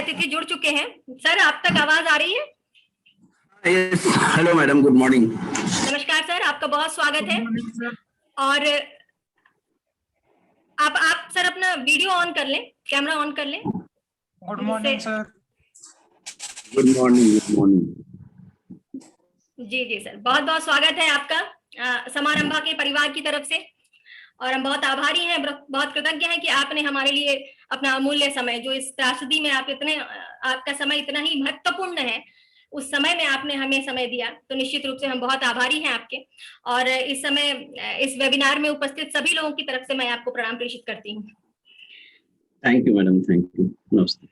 अतिथि जुड़ चुके हैं। सर, आप तक आवाज आ रही है? Yes, hello madam, good morning. नमस्कार सर, आपका बहुत स्वागत है। और आप सर अपना वीडियो ऑन कर लें, कैमरा ऑन कर लें। Good morning sir. Good morning, good morning. जी जी सर, बहुत बहुत स्वागत है आपका समारंभा के परिवार की तरफ से। और हम बहुत आभारी हैं, बहुत कृतज्ञ हैं कि आपने हमारे लिए अपना अमूल्य समय, जो इस त्रासदी में आपका समय इतना ही महत्वपूर्ण है, उस समय में आपने हमें समय दिया, तो निश्चित रूप से हम बहुत आभारी हैं आपके। और इस समय इस वेबिनार में उपस्थित सभी लोगों की तरफ से मैं आपको प्रणाम प्रेषित करती हूँ। Thank you madam, thank you, नमस्ते।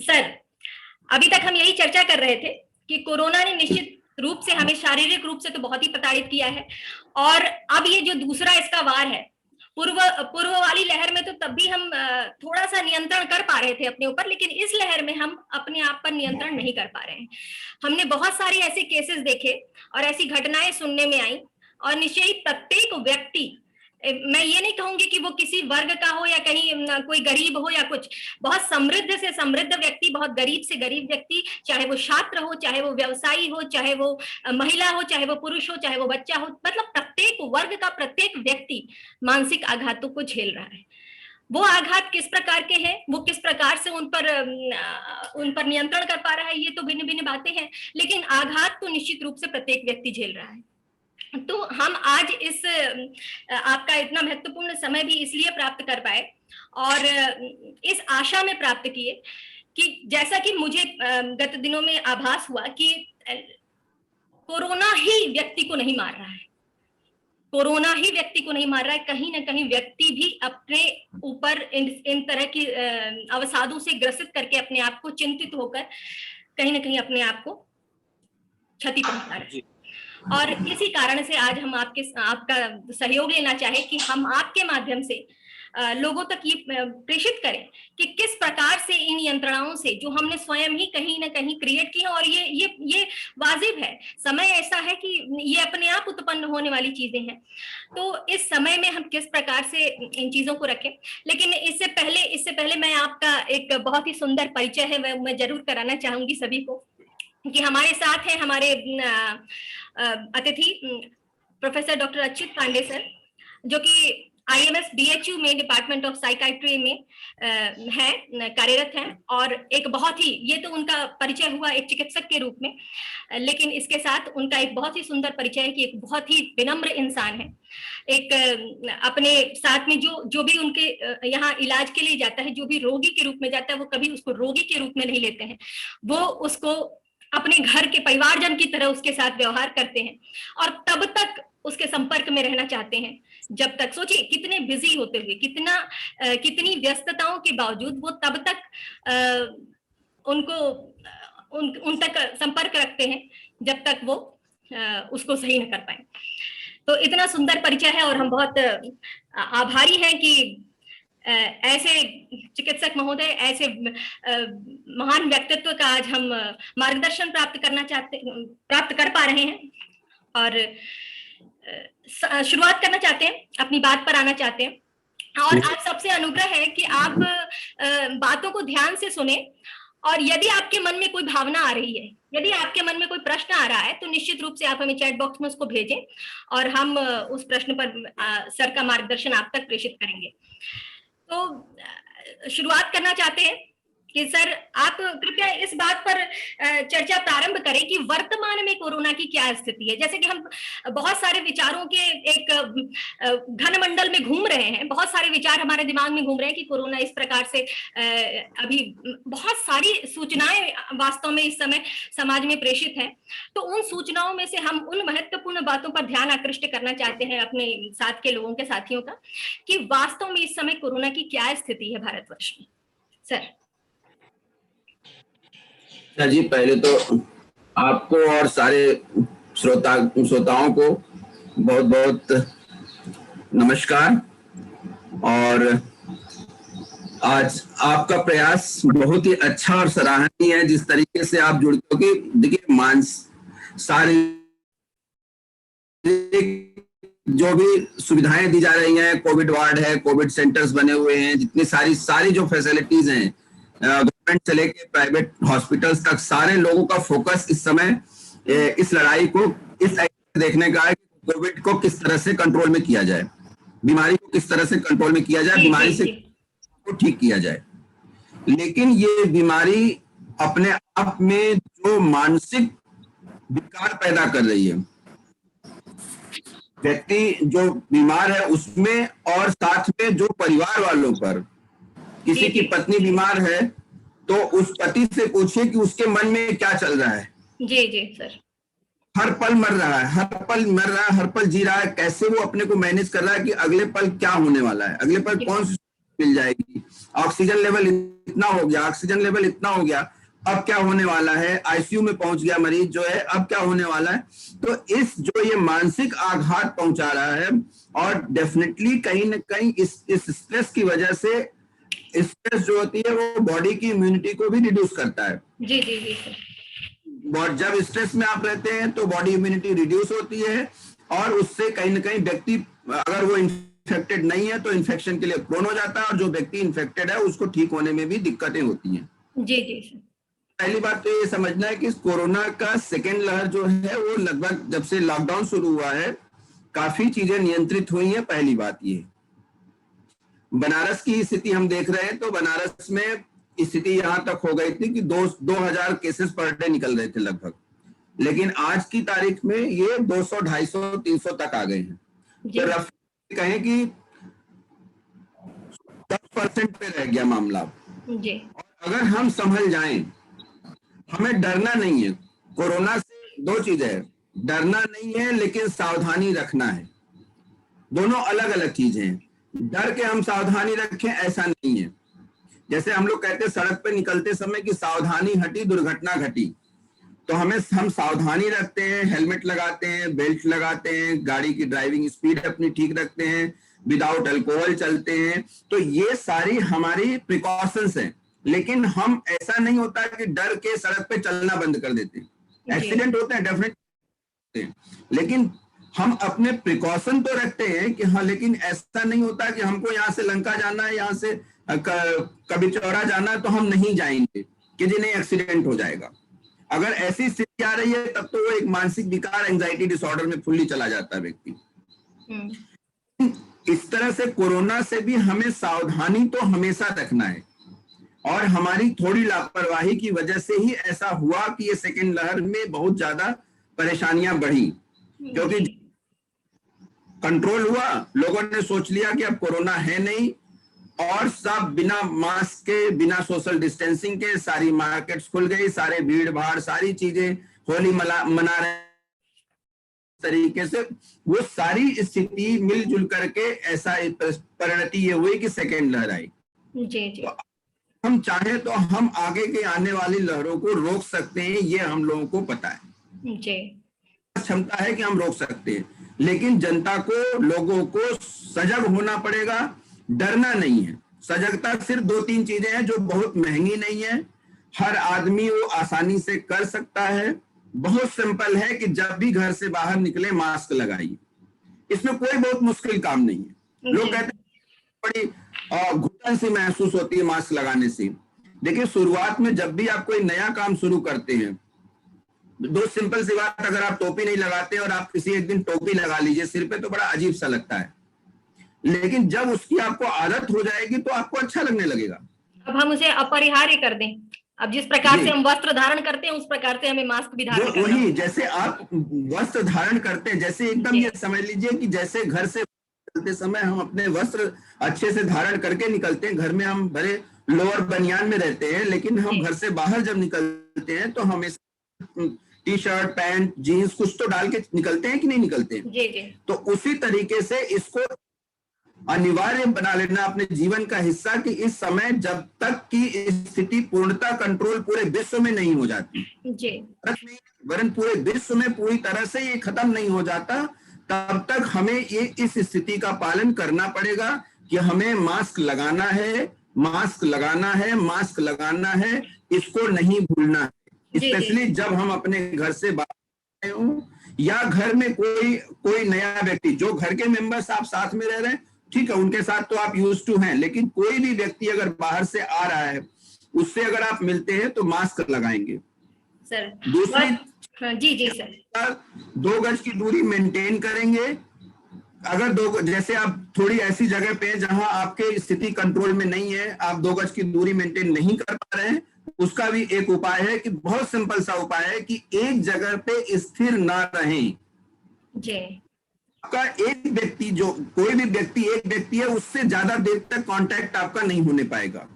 सर, अभी तक हम यही चर्चा कर रहे थे कि कोरोना ने निश्चित रूप से हमें शारीरिक रूप से तो बहुत ही प्रताड़ित किया है, और अब ये जो दूसरा इसका वार है, पूर्व वाली लहर में तो तब भी हम थोड़ा सा नियंत्रण कर पा रहे थे अपने ऊपर, लेकिन इस लहर में हम अपने आप पर नियंत्रण नहीं कर पा रहे हैं। हमने बहुत सारे ऐसे केसेस देखे और ऐसी घटनाएं सुनने में आई, और निश्चय ही प्रत्येक व्यक्ति, मैं ये नहीं कहूंगी कि वो किसी वर्ग का हो या कहीं कोई गरीब हो या कुछ, बहुत समृद्ध से समृद्ध व्यक्ति, बहुत गरीब से गरीब व्यक्ति, चाहे वो छात्र हो, चाहे वो व्यवसायी हो, चाहे वो महिला हो, चाहे वो पुरुष हो, चाहे वो बच्चा हो, मतलब प्रत्येक वर्ग का प्रत्येक व्यक्ति मानसिक आघातों को झेल रहा है। वो आघात किस प्रकार के हैं, वो किस प्रकार से उन पर नियंत्रण कर पा रहा है, ये तो भिन्न भिन्न बातें हैं, लेकिन आघात तो निश्चित रूप से प्रत्येक व्यक्ति झेल रहा है। तो हम आज इस आपका इतना महत्वपूर्ण समय भी इसलिए प्राप्त कर पाए, और इस आशा में प्राप्त किए कि जैसा कि मुझे गत दिनों में आभास हुआ कि कोरोना ही व्यक्ति को नहीं मार रहा है, कोरोना ही व्यक्ति को नहीं मार रहा है, कहीं ना कहीं व्यक्ति भी अपने ऊपर इन तरह की अवसादों से ग्रसित करके अपने आप को चिंतित होकर कहीं ना कहीं अपने आप को क्षति पहुंचा रहे हैं। और इसी कारण से आज हम आपका सहयोग लेना चाहे कि हम आपके माध्यम से लोगों तक ये प्रेषित करें कि किस प्रकार से इन यंत्रणाओं से, जो हमने स्वयं ही कहीं ना कहीं क्रिएट की है, और ये वाजिब है, समय ऐसा है कि ये अपने आप उत्पन्न होने वाली चीजें हैं, तो इस समय में हम किस प्रकार से इन चीजों को रखें। लेकिन इससे पहले मैं आपका एक बहुत ही सुंदर परिचय है वह मैं जरूर कराना चाहूंगी सभी को, कि हमारे साथ हैं हमारे अतिथि professor doctor Achyut Pandey sir, जो कि IMS BHU में डिपार्टमेंट ऑफ साइकाइट्री में कार्यरत हैं, और एक बहुत ही, ये तो उनका परिचय हुआ एक चिकित्सक के रूप में, लेकिन इसके साथ उनका एक बहुत ही सुंदर परिचय है कि एक बहुत ही विनम्र इंसान है। एक अपने साथ में जो भी उनके यहाँ इलाज के लिए जाता है, जो भी रोगी के रूप में जाता है, वो कभी उसको रोगी के रूप में नहीं लेते हैं, वो उसको अपने घर के परिवारजन की तरह उसके साथ व्यवहार करते हैं, और तब तक उसके संपर्क में रहना चाहते हैं जब तक, सोचिए कितने बिजी होते हुए, कितनी व्यस्तताओं के बावजूद वो तब तक उन तक संपर्क रखते हैं जब तक वो उसको सही न कर पाए। तो इतना सुंदर परिचय है, और हम बहुत आभारी हैं कि ऐसे चिकित्सक महोदय, ऐसे महान व्यक्तित्व का आज हम मार्गदर्शन प्राप्त कर पा रहे हैं, और शुरुआत करना चाहते हैं, अपनी बात पर आना चाहते हैं, और आप सबसे अनुग्रह है कि आप बातों को ध्यान से सुने, और यदि आपके मन में कोई भावना आ रही है, यदि आपके मन में कोई प्रश्न आ रहा है, तो निश्चित रूप से आप हमें चैट बॉक्स में उसको भेजें, और हम उस प्रश्न पर सर का मार्गदर्शन आप तक प्रेषित करेंगे। तो शुरुआत करना चाहते हैं कि सर आप कृपया इस बात पर चर्चा प्रारंभ करें कि वर्तमान में कोरोना की क्या स्थिति है। जैसे कि हम बहुत सारे विचारों के एक घन मंडल में घूम रहे हैं, बहुत सारे विचार हमारे दिमाग में घूम रहे हैं कि कोरोना इस प्रकार से अभी बहुत सारी सूचनाएं वास्तव में इस समय समाज में प्रेषित हैं, तो उन सूचनाओं में से हम उन महत्वपूर्ण बातों पर ध्यान आकृष्ट करना चाहते हैं अपने साथ के लोगों के, साथियों का, कि वास्तव में इस समय कोरोना की क्या स्थिति है भारतवर्ष में। सर जी, पहले तो आपको और सारे श्रोताओं को बहुत बहुत नमस्कार। और आज आपका प्रयास बहुत ही अच्छा और सराहनीय है, जिस तरीके से आप जुड़ते हो। कि देखिए, सारी जो भी सुविधाएं दी जा रही हैं, कोविड वार्ड है, कोविड सेंटर्स बने हुए हैं, जितनी सारी जो फैसिलिटीज हैं से लेके प्राइवेट हॉस्पिटल्स तक सारे लोगों का फोकस इस समय इस लड़ाई को इस देखने का है कि कोविड को किस तरह से कंट्रोल में किया जाए, बीमारी को किस तरह से कंट्रोल में किया जाए, बीमारी से को ठीक किया जाए। लेकिन ये बीमारी अपने आप में जो मानसिक विकार पैदा कर रही है, व्यक्ति जो बीमार है उसमें और साथ में जो परिवार वालों पर, किसी की पत्नी बीमार है तो उस पति से पूछिए कि उसके मन में क्या चल रहा है। जी जी सर। हर पल मर रहा है, हर पल मर रहा है, हर पल जी रहा है। कैसे वो अपने को मैनेज कर रहा है कि अगले पल क्या होने वाला है, अगले पल कौन सी मिल जाएगी, ऑक्सीजन लेवल इतना हो गया, ऑक्सीजन लेवल इतना हो गया, अब क्या होने वाला है, आईसीयू में पहुंच गया मरीज जो है, अब क्या होने वाला है। तो इस जो ये मानसिक आघात पहुंचा रहा है, और डेफिनेटली कहीं ना कहीं इस स्ट्रेस की वजह से, स्ट्रेस जो होती है वो बॉडी की इम्यूनिटी को भी रिड्यूस करता है। जी जी जी सर। जब स्ट्रेस में आप रहते हैं तो बॉडी इम्यूनिटी रिड्यूस होती है, और उससे कहीं ना कहीं व्यक्ति, अगर वो इन्फेक्टेड नहीं है तो इन्फेक्शन के लिए प्रोन हो जाता है, और जो व्यक्ति इन्फेक्टेड है उसको ठीक होने में भी दिक्कतें होती हैं। जी जी सर। पहली बात तो ये समझना है कि कोरोना का सेकेंड लहर जो है वो लगभग जब से लॉकडाउन शुरू हुआ है काफी चीजें नियंत्रित हुई हैं। पहली बात ये, बनारस की स्थिति हम देख रहे हैं तो बनारस में स्थिति यहां तक हो गई थी कि 2000 केसेस पर डे निकल रहे थे लगभग, लेकिन आज की तारीख में ये 200, 250, 300 तक आ गए हैं। तो रफली कहें कि 10% पे रह गया मामला। जी। और अगर हम संभल जाएं, हमें डरना नहीं है कोरोना से। दो चीजें है, डरना नहीं है लेकिन सावधानी रखना है। दोनों अलग अलग चीजें हैं। डर के हम सावधानी रखें ऐसा नहीं है। जैसे हम लोग कहते हैं सड़क पे निकलते समय कि सावधानी हटी दुर्घटना घटी, तो हम सावधानी रखते हैं, हेलमेट लगाते हैं, बेल्ट लगाते हैं, गाड़ी की ड्राइविंग स्पीड अपनी ठीक रखते हैं, विदाउट अल्कोहल चलते हैं। तो ये सारी हमारी प्रिकॉशंस हैं। लेकिन हम, ऐसा नहीं होता कि डर के सड़क पे चलना बंद कर देते हैं। एक्सीडेंट होते हैं डेफिनेटली, लेकिन हम अपने प्रिकॉशन तो रखते हैं कि हाँ, लेकिन ऐसा नहीं होता कि हमको यहाँ से लंका जाना है, यहाँ से कभी चौरा जाना है तो हम नहीं जाएंगे कि जी नहीं एक्सीडेंट हो जाएगा। अगर ऐसी स्थिति आ रही है तब तो वो एक मानसिक विकार, एंजाइटी डिसऑर्डर में फुल्ली चला जाता है व्यक्ति। इस तरह से कोरोना से भी हमें सावधानी तो हमेशा रखना है, और हमारी थोड़ी लापरवाही की वजह से ही ऐसा हुआ कि ये सेकेंड लहर में बहुत ज्यादा परेशानियां बढ़ी, क्योंकि कंट्रोल हुआ, लोगों ने सोच लिया कि अब कोरोना है नहीं, और सब बिना मास्क के, बिना सोशल डिस्टेंसिंग के सारी मार्केट्स खुल गई, सारे भीड़ भाड़, सारी चीजें, होली मना रहे तरीके से। वो सारी स्थिति मिलजुल करके ऐसा परिणति ये हुई कि सेकेंड लहर आई। जी जी। तो हम चाहे तो हम आगे के आने वाली लहरों को रोक सकते हैं, ये हम लोगों को पता है जी। क्षमता है कि हम रोक सकते हैं, लेकिन जनता को, लोगों को सजग होना पड़ेगा, डरना नहीं है। सजगता सिर्फ 2-3 चीजें हैं जो बहुत महंगी नहीं है, हर आदमी वो आसानी से कर सकता है। बहुत सिंपल है कि जब भी घर से बाहर निकले मास्क लगाइए। इसमें कोई बहुत मुश्किल काम नहीं है। लोग कहते हैं बड़ी घुटन सी महसूस होती है मास्क लगाने से। देखिए, शुरुआत में जब भी आप कोई नया काम शुरू करते हैं, दो सिंपल सी बात, अगर आप टोपी नहीं लगाते और आप किसी एक दिन टोपी लगा लीजिए सिर पे तो बड़ा अजीब सा लगता है, लेकिन जब उसकी आपको आदत हो जाएगी तो आपको अच्छा लगने लगेगा। अब हम उसे अपरिहार्य कर दें। अब जिस प्रकार से हम वस्त्र धारण करते हैं उस प्रकार से हमें मास्क भी धारण करना वही, जैसे आप वस्त्र धारण करते हैं, जैसे एकदम ये समझ लीजिए कि जैसे घर से निकलते समय हम अपने वस्त्र अच्छे से धारण करके निकलते हैं। घर में हम भले लोअर बनियान में रहते हैं, लेकिन हम घर से बाहर जब निकलते हैं तो हमेशा टी शर्ट, पैंट, जीन्स कुछ तो डाल के निकलते हैं कि नहीं निकलते हैं? जी जी। तो उसी तरीके से इसको अनिवार्य बना लेना अपने जीवन का हिस्सा कि इस समय जब तक की स्थिति पूर्णतः कंट्रोल पूरे विश्व में नहीं हो जाती जी, वरन पूरे विश्व में पूरी तरह से ये खत्म नहीं हो जाता, तब तक हमें ये इस स्थिति का पालन करना पड़ेगा कि हमें मास्क लगाना है, मास्क लगाना है, मास्क लगाना है, इसको नहीं भूलना है। स्पेशली जब हम अपने घर से बाहर हो या घर में कोई नया व्यक्ति, जो घर के मेंबर्स आप साथ में रह रहे हैं ठीक है, उनके साथ तो आप यूज टू हैं, लेकिन कोई भी व्यक्ति अगर बाहर से आ रहा है उससे अगर आप मिलते हैं तो मास्क लगाएंगे। सर दूसरी, जी जी सर, 2 गज की दूरी मेंटेन करेंगे। अगर जैसे आप थोड़ी ऐसी जगह पे जहां आपके स्थिति कंट्रोल में नहीं है, आप 2 गज की दूरी मेंटेन नहीं कर पा रहे हैं, उसका भी एक उपाय है कि बहुत सिंपल सा उपाय है कि एक जगह पे स्थिर ना रहें जी। आपका एक व्यक्ति, जो कोई भी व्यक्ति एक व्यक्ति है, उससे ज्यादा देर तक कांटेक्ट आपका नहीं होने पाएगा।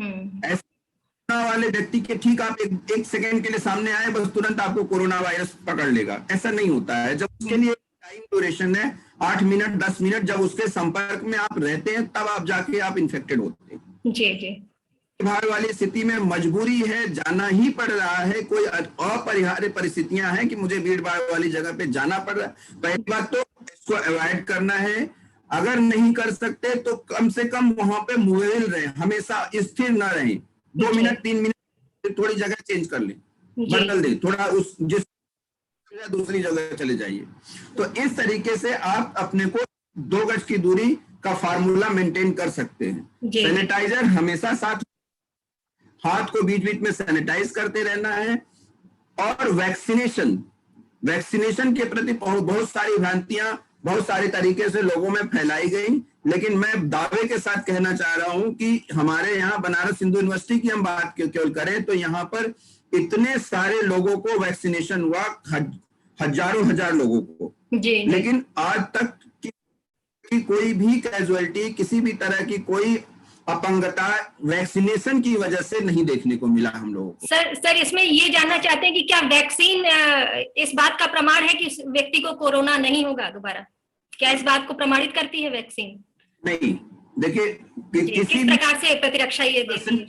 ऐसे कोरोना वाले व्यक्ति के ठीक आप एक सेकंड के लिए सामने आए, बस तुरंत आपको कोरोना वायरस पकड़ लेगा, ऐसा नहीं होता है। जब उसके लिए टाइम ड्यूरेशन है 8 मिनट 10 मिनट, जब उसके संपर्क में आप रहते हैं तब आप जाके आप इन्फेक्टेड होते हैं। जी जी। बाहर वाली स्थिति में मजबूरी है, जाना ही पड़ रहा है, कोई अपरिहार्य परिस्थितियां हैं कि मुझे भीड़ भाड़ वाली जगह पे जाना पड़ रहा है, पहली बात तो इसको अवॉइड करना है। अगर नहीं कर सकते तो कम से कम वहां पे मूवेबल रहे, हमेशा स्थिर ना रहे। 2 मिनट 3 मिनट थोड़ी जगह चेंज कर ले, बदल दे थोड़ा, उस जिस दूसरी जगह चले जाइए। तो इस तरीके से आप अपने को 2 गज की दूरी का फार्मूला मेंटेन कर सकते हैं। सैनिटाइजर हमेशा साथ, हाथ को बीच बीच में सैनिटाइज करते रहना है। और वैक्सीनेशन के प्रति बहुत सारी भ्रांतियां बहुत सारे तरीके से लोगों में फैलाई गई, लेकिन मैं दावे के साथ कहना चाह रहा हूं कि हमारे यहाँ बनारस हिंदू यूनिवर्सिटी की हम बात केवल करें तो यहाँ पर इतने सारे लोगों को वैक्सीनेशन हुआ, हजारों हजार लोगों को, लेकिन आज तक की कोई भी कैजुअलिटी, किसी भी तरह की कोई अपंगता वैक्सीनेशन की वजह से नहीं देखने को मिला हम लोगों को। सर इसमें ये जानना चाहते हैं कि क्या वैक्सीन इस बात का प्रमाण है कि उस व्यक्ति को कोरोना नहीं होगा दोबारा? क्या इस बात को प्रमाणित करती है वैक्सीन? नहीं, देखिए किस प्रकार से प्रतिरक्षा ये देती है?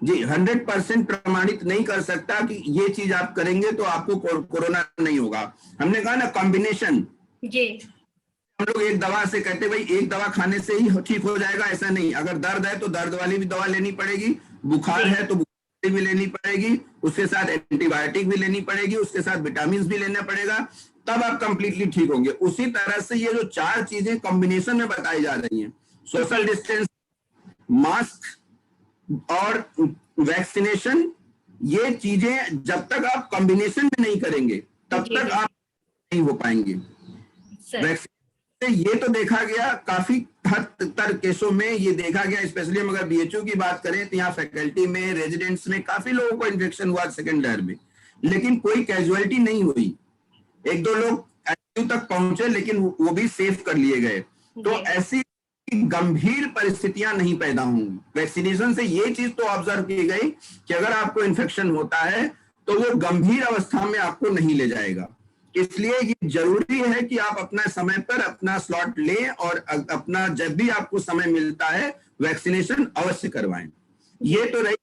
जी 100% प्रमाणित नहीं कर सकता कि ये चीज आप करेंगे तो आपको कोरोना नहीं होगा। हमने कहा ना कॉम्बिनेशन, जी हम लोग एक दवा से कहते भाई एक दवा खाने से ही ठीक हो जाएगा, ऐसा नहीं। अगर दर्द है तो दर्द वाली भी दवा लेनी पड़ेगी, बुखार है तो बुखार भी लेनी पड़ेगी, उसके साथ एंटीबायोटिक भी लेनी पड़ेगी, उसके साथ विटामिन भी लेना पड़ेगा, तब आप कंप्लीटली ठीक होंगे। उसी तरह से ये जो 4 चीजें कॉम्बिनेशन में बताई जा रही हैं, सोशल डिस्टेंस, मास्क और वैक्सीनेशन, ये चीजें जब तक आप कॉम्बिनेशन में नहीं करेंगे तब तक आप नहीं हो पाएंगे। ये तो देखा गया काफी हद तक केसों में, ये देखा गया, स्पेशली हम अगर बीएचयू की बात करें तो यहाँ फैकल्टी में, रेजिडेंट्स में काफी लोगों को इन्फेक्शन हुआ सेकेंड लहर में, लेकिन कोई कैजुअलिटी नहीं हुई। 1-2 लोग आईसीयू तक पहुंचे लेकिन वो भी सेफ कर लिए गए। तो ऐसी गंभीर परिस्थितियां नहीं पैदा होंगी। वैक्सीनेशन से ये चीज तो ऑब्जर्व की गई कि अगर आपको इन्फेक्शन होता है तो वो गंभीर अवस्था में आपको नहीं ले जाएगा। इसलिए ये जरूरी है कि आप अपना समय पर अपना स्लॉट लें और अपना जब भी आपको समय मिलता है वैक्सीनेशन अवश्य करवाएं। ये तो रही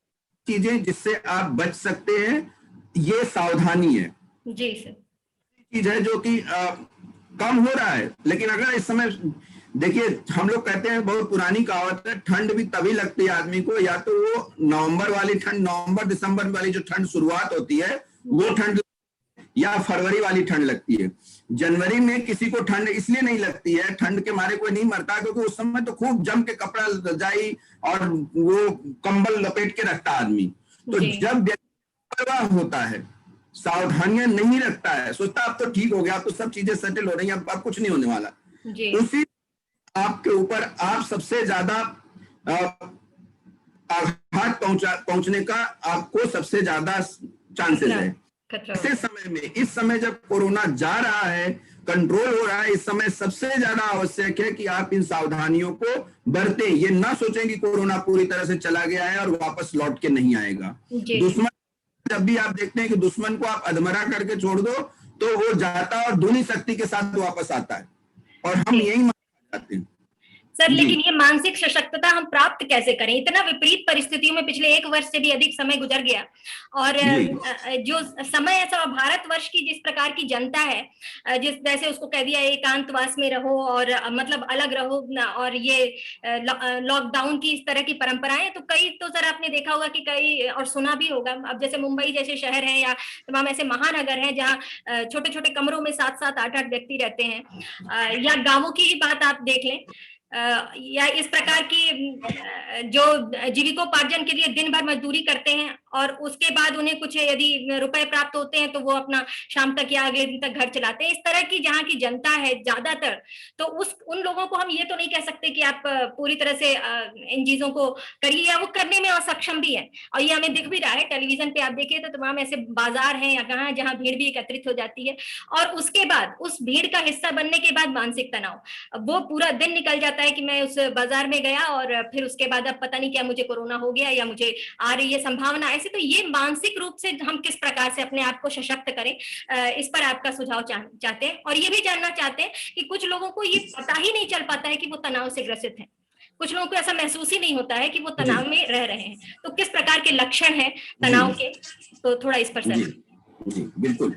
चीजें जिससे आप बच सकते हैं, ये सावधानी है। जी सर। चीज है जो कि कम हो रहा है, लेकिन अगर इस समय देखिए, हम लोग कहते हैं, बहुत पुरानी कहावत है, ठंड भी तभी लगती है आदमी को, या तो वो नवंबर वाली ठंड, नवंबर दिसंबर वाली जो ठंड शुरुआत होती है वो ठंड, या फरवरी वाली ठंड लगती है। जनवरी में किसी को ठंड इसलिए नहीं लगती है, ठंड के मारे कोई नहीं मरता, क्योंकि उस समय तो खूब जम के कपड़ा रजाई और वो कंबल लपेट के रखता आदमी। तो जब व्यक्ति होता है, सावधानियां नहीं रखता है, सोचता अब तो ठीक हो गया, अब तो सब चीजें सेटल हो रही हैं, अब कुछ नहीं होने वाला, उसी आपके ऊपर आप सबसे ज्यादा आघात पहुंचने का आपको सबसे ज्यादा चांसेस है। ऐसे समय में, इस समय जब कोरोना जा रहा है, कंट्रोल हो रहा है, इस समय सबसे ज्यादा आवश्यक है कि आप इन सावधानियों को बरतें। ये ना सोचें कि कोरोना पूरी तरह से चला गया है और वापस लौट के नहीं आएगा। दुश्मन, जब भी आप देखते हैं कि दुश्मन को आप अधमरा करके छोड़ दो तो वो जाता और दूनी शक्ति के साथ वापस आता है, और हम यही मानते हैं। सर लेकिन ये मानसिक सशक्तता हम प्राप्त कैसे करें? इतना विपरीत परिस्थितियों में पिछले 1 वर्ष से भी अधिक समय गुजर गया, और जो समय ऐसा, भारतवर्ष की जिस प्रकार की जनता है, जिस जैसे उसको कह दिया एकांतवास में रहो और मतलब अलग रहो, और ये लॉकडाउन की इस तरह की परंपराएं, तो कई, तो सर आपने देखा होगा कि कई, और सुना भी होगा, अब जैसे मुंबई जैसे शहर हैं या तमाम ऐसे महानगर हैं जहाँ छोटे छोटे कमरों में 7-7 8-8 व्यक्ति रहते हैं, या गांवों की ही बात आप देख लें, या इस प्रकार की जो जीविकोपार्जन के लिए दिन भर मजदूरी करते हैं और उसके बाद उन्हें कुछ यदि रुपए प्राप्त होते हैं तो वो अपना शाम तक या अगले दिन तक घर चलाते हैं। इस तरह की जहाँ की जनता है ज्यादातर, तो उन लोगों को हम ये तो नहीं कह सकते कि आप पूरी तरह से इन चीजों को करिए, या वो करने में असक्षम भी है। और ये हमें दिख भी रहा है, टेलीविजन पे आप देखिए तो तमाम ऐसे बाजार हैं या कहाँ जहाँ भीड़ भी एकत्रित हो जाती है, और उसके बाद उस भीड़ का हिस्सा बनने के बाद मानसिक तनाव, वो पूरा दिन निकल जाता है कि मैं उस बाजार में गया और फिर उसके बाद अब पता नहीं क्या मुझे कोरोना हो गया या मुझे आ रही है संभावना ऐसे। तो ये मानसिक रूप से हम किस प्रकार से अपने आप को सशक्त करें, इस पर आपका सुझाव चाहते हैं। और ये भी जानना चाहते हैं कि कुछ लोगों को ये पता ही नहीं चल पाता है कि वो तनाव से ग्रसित है, कुछ लोगों को ऐसा महसूस ही नहीं होता है कि वो तनाव में रह रहे हैं। तो किस प्रकार के लक्षण हैं तनाव के, तो थोड़ा इस पर सर। जी बिल्कुल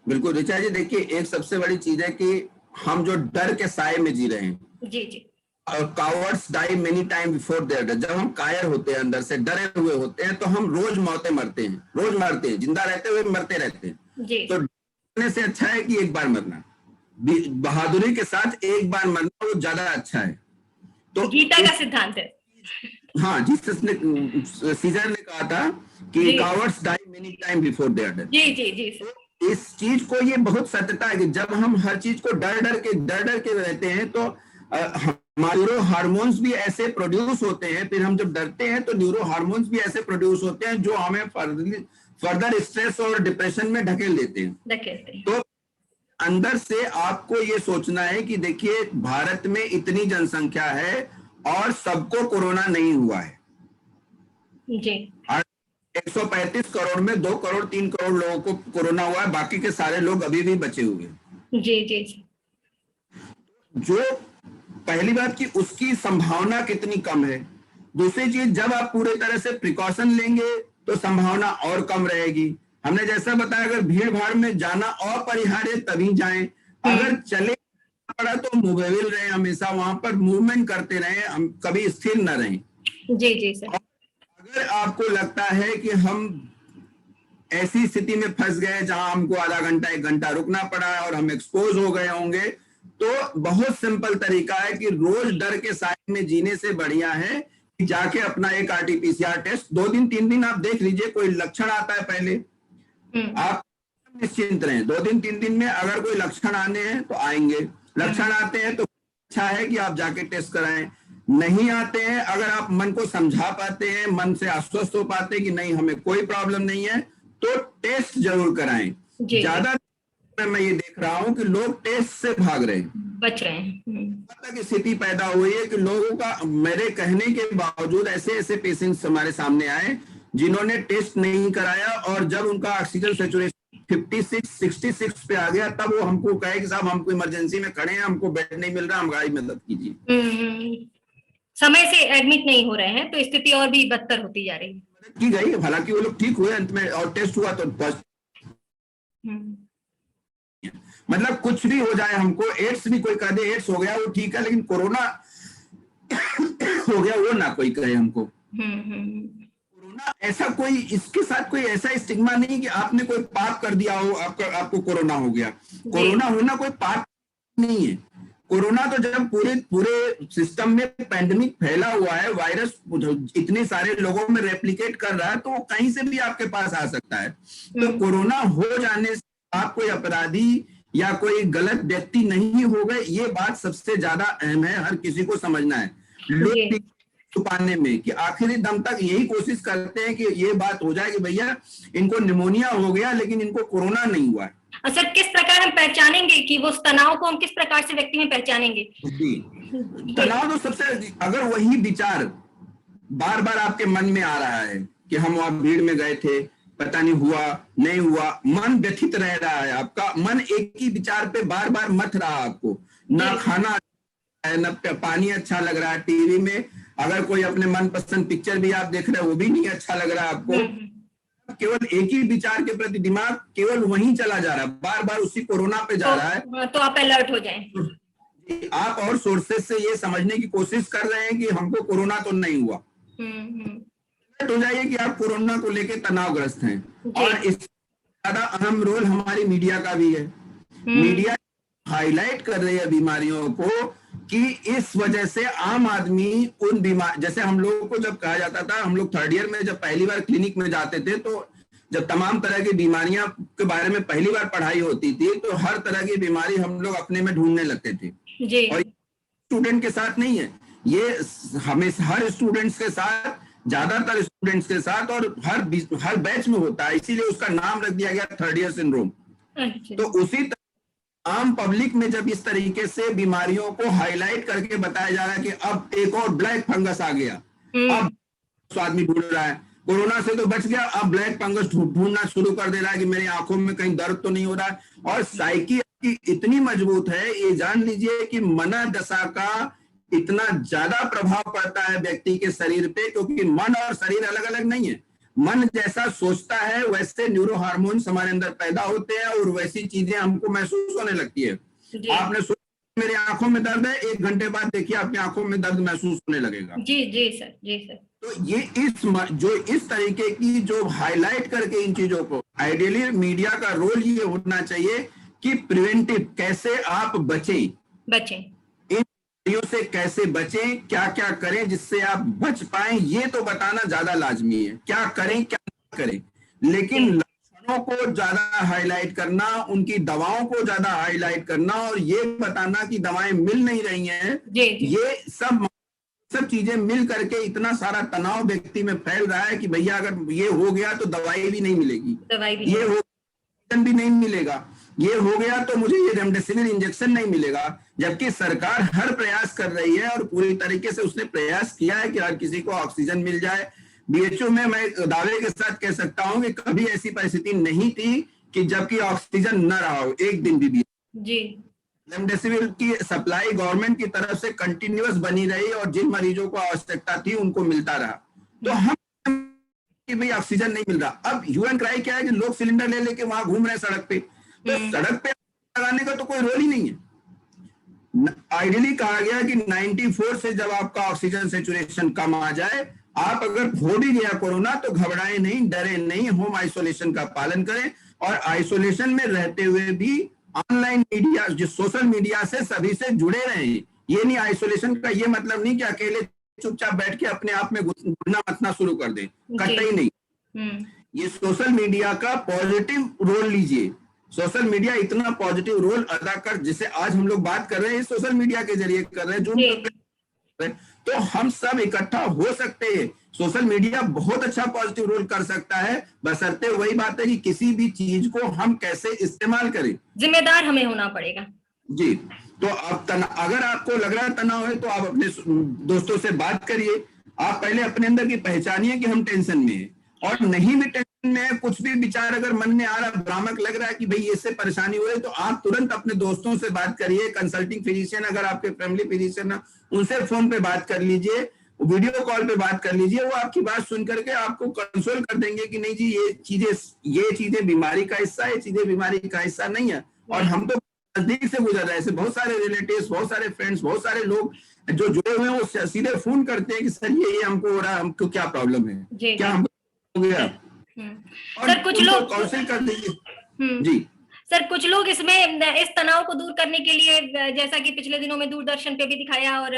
बिल्कुल ऋचा जी, देखिए एक सबसे बड़ी चीज है कि हम जो डर के साए में जी रहे हैं। जी जी। Cowards die many time before their death. जब हम कायर होते हैं, अंदर से डरे हुए होते हैं, तो हम रोज मौतें मरते हैं, रोज मरते हैं, जिंदा रहते हुए मरते रहते हैं जी। तो डरने से अच्छा है कि एक बार मरना, बहादुरी के साथ एक बार मरना वो ज्यादा अच्छा है। तो गीता का सिद्धांत है। हाँ, जीसस ने, सीजर ने कहा था कि cowards die many time before their death. जी जी जी। इस चीज को ये बहुत सत्यता है कि जब हम हर चीज को डर डर के रहते हैं तो न्यूरो हार्मोन्स भी ऐसे प्रोड्यूस होते हैं। फिर हम जब डरते हैं तो न्यूरो हार्मोन्स भी ऐसे प्रोड्यूस होते हैं जो हमें फर्दर स्ट्रेस और डिप्रेशन में ढकेल देते हैं। तो अंदर से आपको ये सोचना है कि देखिए भारत में इतनी जनसंख्या है और सबको कोरोना नहीं हुआ है जी। 135 करोड़ में 2 करोड़ 3 करोड़ लोगों को कोरोना हुआ है, बाकी के सारे लोग अभी भी बचे हुए। जी जी जी। जो पहली बात कि उसकी संभावना कितनी कम है। दूसरी चीज, जब आप पूरे तरह से प्रिकॉशन लेंगे तो संभावना और कम रहेगी। हमने जैसा बताया, अगर भीड़ भाड़ में जाना अपरिहार्य तभी जाएं। अगर चले पड़ा तो मोबाइल रहे, हमेशा वहां पर मूवमेंट करते रहे, हम कभी स्थिर न रहें। जी जी सर। अगर आपको लगता है कि हम ऐसी स्थिति में फंस गए जहां हमको आधा घंटा 1 घंटा रुकना पड़ा है और हम एक्सपोज हो गए होंगे, तो बहुत सिंपल तरीका है कि रोज डर के साए में जीने से बढ़िया है कि जाके अपना एक RT-PCR टेस्ट 2 दिन 3 दिन आप देख लीजिए। कोई लक्षण आता है पहले आप निश्चिंत रहें, 2 दिन 3 दिन में अगर कोई लक्षण आने हैं तो आएंगे, लक्षण आते हैं तो अच्छा है कि आप जाके टेस्ट कराएं। नहीं आते हैं, अगर आप मन को समझा पाते हैं, मन से आश्वस्त हो पाते हैं कि नहीं हमें कोई प्रॉब्लम नहीं है, तो टेस्ट जरूर कराएं। ज्यादा मैं ये देख रहा हूं कि लोग टेस्ट से भाग रहे हैं, बच रहे हैं। तक स्थिति पैदा हुई है कि लोगों का, मेरे कहने के बावजूद ऐसे पेशेंट्स हमारे सामने आए जिन्होंने टेस्ट नहीं कराया और जब उनका ऑक्सीजन सैचुरेशन 56-66 पे आ गया तब वो हमको कहे कि साहब हमको इमरजेंसी में खड़े हैं, हमको बेड नहीं मिल रहा, हमारी मदद कीजिए। समय से एडमिट नहीं हो रहे हैं तो स्थिति और भी बदतर होती जा रही है। मदद की गई, हालांकि वो लोग ठीक हुए अंत में और टेस्ट हुआ तो मतलब कुछ भी हो जाए, हमको एड्स भी कोई कह दे एड्स हो गया वो ठीक है, लेकिन कोरोना हो गया वो ना कोई कहे हमको। कोरोना ऐसा कोई, इसके साथ कोई ऐसा स्टिग्मा नहीं कि आपने कोई पाप कर दिया हो आपको कोरोना हो गया। कोरोना होना कोई पाप नहीं है। कोरोना तो जब पूरे सिस्टम में पैंडेमिक फैला हुआ है, वायरस इतने सारे लोगों में रेप्लिकेट कर रहा है, तो वो कहीं से भी आपके पास आ सकता है। तो कोरोना हो जाने से आप कोई अपराधी या कोई गलत व्यक्ति नहीं हो गए, ये बात सबसे ज्यादा अहम है, हर किसी को समझना है। लोग छुपाने में कि आखिरी दम तक यही कोशिश करते हैं कि ये बात हो जाए कि भैया इनको निमोनिया हो गया लेकिन इनको कोरोना नहीं हुआ है। सर किस प्रकार हम पहचानेंगे कि वो तनाव को हम किस प्रकार से व्यक्ति में पहचानेंगे? जी, तनाव तो सबसे, अगर वही विचार बार बार आपके मन में आ रहा है कि हम वहां भीड़ में गए थे, पता नहीं हुआ नहीं हुआ, मन व्यथित रह रहा है, आपका मन एक ही विचार पे बार बार मत रहा, आपको ना खाना है ना पानी अच्छा लग रहा है, टीवी में अगर कोई अपने मनपसंद पिक्चर भी आप देख रहे हैं वो भी नहीं अच्छा लग रहा है आपको, केवल एक ही विचार के प्रति दिमाग केवल वहीं चला जा रहा है, बार बार उसी कोरोना पे जा रहा है। तो आप अलर्ट हो जाएं। आप और सोर्सेज से ये समझने की कोशिश कर रहे हैं कि हमको कोरोना तो नहीं हुआ, हो जाइए कि आप कोरोना को लेकर तनावग्रस्त हैं। और इससे ज्यादा अहम रोल हमारी मीडिया का भी है। मीडिया हाईलाइट कर रही है बीमारियों को कि इस वजह से आम आदमी उन बीमार, जैसे हम लोगों को जब कहा जाता था, हम लोग थर्ड ईयर में जब पहली बार क्लिनिक में जाते थे, तो जब तमाम तरह की बीमारियां के बारे में पहली बार पढ़ाई होती थी, तो हर तरह की बीमारी हम लोग अपने में ढूंढने लगते थे। जी। और स्टूडेंट के साथ नहीं है ये, हमें हर स्टूडेंट्स के साथ, ज्यादातर स्टूडेंट्स के साथ, और हर बैच में होता है, इसीलिए उसका नाम रख दिया गया थर्ड ईयर सिंड्रोम। तो उसी तरह आम पब्लिक में जब इस तरीके से बीमारियों को हाईलाइट करके बताया जा रहा है कि अब एक और ब्लैक फंगस आ गया, अब आदमी ढूंढ रहा है, कोरोना से तो बच गया, अब ब्लैक फंगस ढूंढना शुरू कर दे रहा है कि मेरी आंखों में कहीं दर्द तो नहीं हो रहा है। और साइकी की इतनी मजबूत है, ये जान लीजिए कि मनोदशा का इतना ज्यादा प्रभाव पड़ता है व्यक्ति के शरीर पे, क्योंकि मन और शरीर अलग अलग नहीं है। मन जैसा सोचता है वैसे न्यूरो हार्मोन्स हमारे अंदर पैदा होते हैं और वैसी चीजें हमको महसूस होने लगती है। आपने सोचा मेरी आंखों में दर्द है, 1 घंटे बाद देखिए आपकी आंखों में दर्द महसूस होने लगेगा। जी जी सर, जी सर। तो ये इस तरीके की जो हाईलाइट करके इन चीजों को, आइडियली मीडिया का रोल ये होना चाहिए कि प्रिवेंटिव, कैसे आप बचें से, कैसे बचें, क्या क्या करें जिससे आप बच पाएं, ये तो बताना ज्यादा लाजमी है। क्या करें क्या ना करें, लेकिन लक्षणों को ज्यादा हाईलाइट करना, उनकी दवाओं को ज्यादा हाईलाइट करना और ये बताना कि दवाएं मिल नहीं रही हैं, ये सब चीजें मिल करके इतना सारा तनाव व्यक्ति में फैल रहा है कि भैया अगर ये हो गया तो दवाई भी नहीं मिलेगी, ये हो भी नहीं मिलेगा, ये हो गया तो मुझे ये रेमडेसिविर इंजेक्शन नहीं मिलेगा। जबकि सरकार हर प्रयास कर रही है और पूरी तरीके से उसने प्रयास किया है कि हर किसी को ऑक्सीजन मिल जाए। बीएचओ में मैं दावे के साथ कह सकता हूं कि कभी ऐसी परिस्थिति नहीं थी कि जबकि ऑक्सीजन न रहा हो एक दिन भी। जी, रेमडेसिविर की सप्लाई गवर्नमेंट की तरफ से कंटिन्यूअस बनी रही और जिन मरीजों को आवश्यकता थी उनको मिलता रहा। तो हम कि भाई ऑक्सीजन नहीं मिल रहा, अब ह्यू क्राई क्या है कि लोग सिलेंडर ले लेके वहां घूम रहे हैं सड़क पे, तो सड़क पे लगाने का तो कोई रोल ही नहीं है। आइडियली कहा गया कि 94 से जब आपका ऑक्सीजन सेचुरेशन कम आ जाए, आप अगर हो भी गया कोरोना तो घबराएं नहीं, डरे नहीं, होम आइसोलेशन का पालन करें और आइसोलेशन में रहते हुए भी ऑनलाइन मीडिया, जो सोशल मीडिया से सभी से जुड़े रहें। ये नहीं, आइसोलेशन का ये मतलब नहीं कि अकेले चुपचाप बैठ के अपने आप में घुटना मतना शुरू कर दे, कतई नहीं। ये सोशल मीडिया का पॉजिटिव रोल लीजिए। सोशल मीडिया इतना पॉजिटिव रोल अदा कर, जिसे आज हम लोग बात कर रहे हैं सोशल मीडिया के जरिए कर रहे हैं, जो तो हम सब इकट्ठा हो सकते हैं। सोशल मीडिया बहुत अच्छा पॉजिटिव रोल कर सकता है, बशर्ते वही बात है कि किसी भी चीज को हम कैसे इस्तेमाल करें, जिम्मेदार हमें होना पड़ेगा। जी, तो आप अगर आपको लग रहा है तनाव है तो आप अपने दोस्तों से बात करिए। आप पहले अपने अंदर की पहचानिए कि हम टेंशन में हैं, और नहीं भी टेंशन में है, कुछ भी विचार अगर मन में आ रहा, भ्रामक लग रहा है कि भाई इससे परेशानी हो रही है, तो आप तुरंत अपने दोस्तों से बात करिए। कंसल्टिंग फिजिशियन अगर आपके फैमिली फिजिशियन है उनसे फोन पे बात कर लीजिए, वीडियो कॉल पे बात कर लीजिए। वो आपकी बात सुन करके आपको कंसोल कर देंगे कि नहीं जी ये चीजें बीमारी का हिस्सा है, ये चीजें बीमारी का हिस्सा नहीं है। और हम तो नजदीक से गुजर रहे हैं, ऐसे बहुत सारे रिलेटिव्स, बहुत सारे फ्रेंड्स, बहुत सारे लोग जो जुड़े हुए हैं, वो सीधे फोन करते हैं कि सर ये हमको हो रहा है, हमको क्या प्रॉब्लम है, क्या हमको हो गया, सर कुछ लोग काउंसिल कर दीजिए। जी सर, कुछ लोग इसमें इस तनाव को दूर करने के लिए, जैसा कि पिछले दिनों में दूरदर्शन पे भी दिखाया और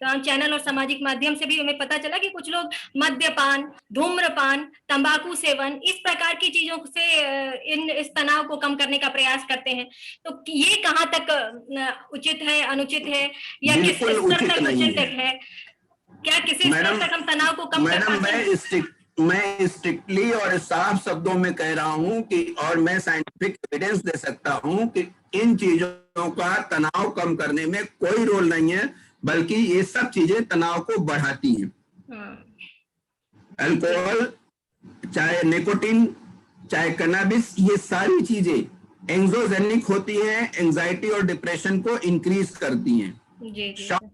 चैनल और सामाजिक माध्यम से भी हमें पता चला कि कुछ लोग मद्यपान, धूम्रपान, तंबाकू सेवन, इस प्रकार की चीजों से इस तनाव को कम करने का प्रयास करते हैं। तो ये कहाँ तक उचित है, अनुचित है, या किस स्तर तक उचित है? क्या किसी स्तर तक हम तनाव को कम कर पाते हैं? मैं स्ट्रिक्टली और साफ शब्दों में कह रहा हूं कि, और मैं साइंटिफिक एविडेंस दे सकता हूं कि इन चीजों का तनाव कम करने में कोई रोल नहीं है, बल्कि ये सब चीजें तनाव को बढ़ाती हैं। अल्कोहल, चाहे निकोटीन, चाहे कैनबिस, ये सारी चीजें एंग्जोजेनिक होती हैं, एंजाइटी और डिप्रेशन को इंक्रीज करती हैं।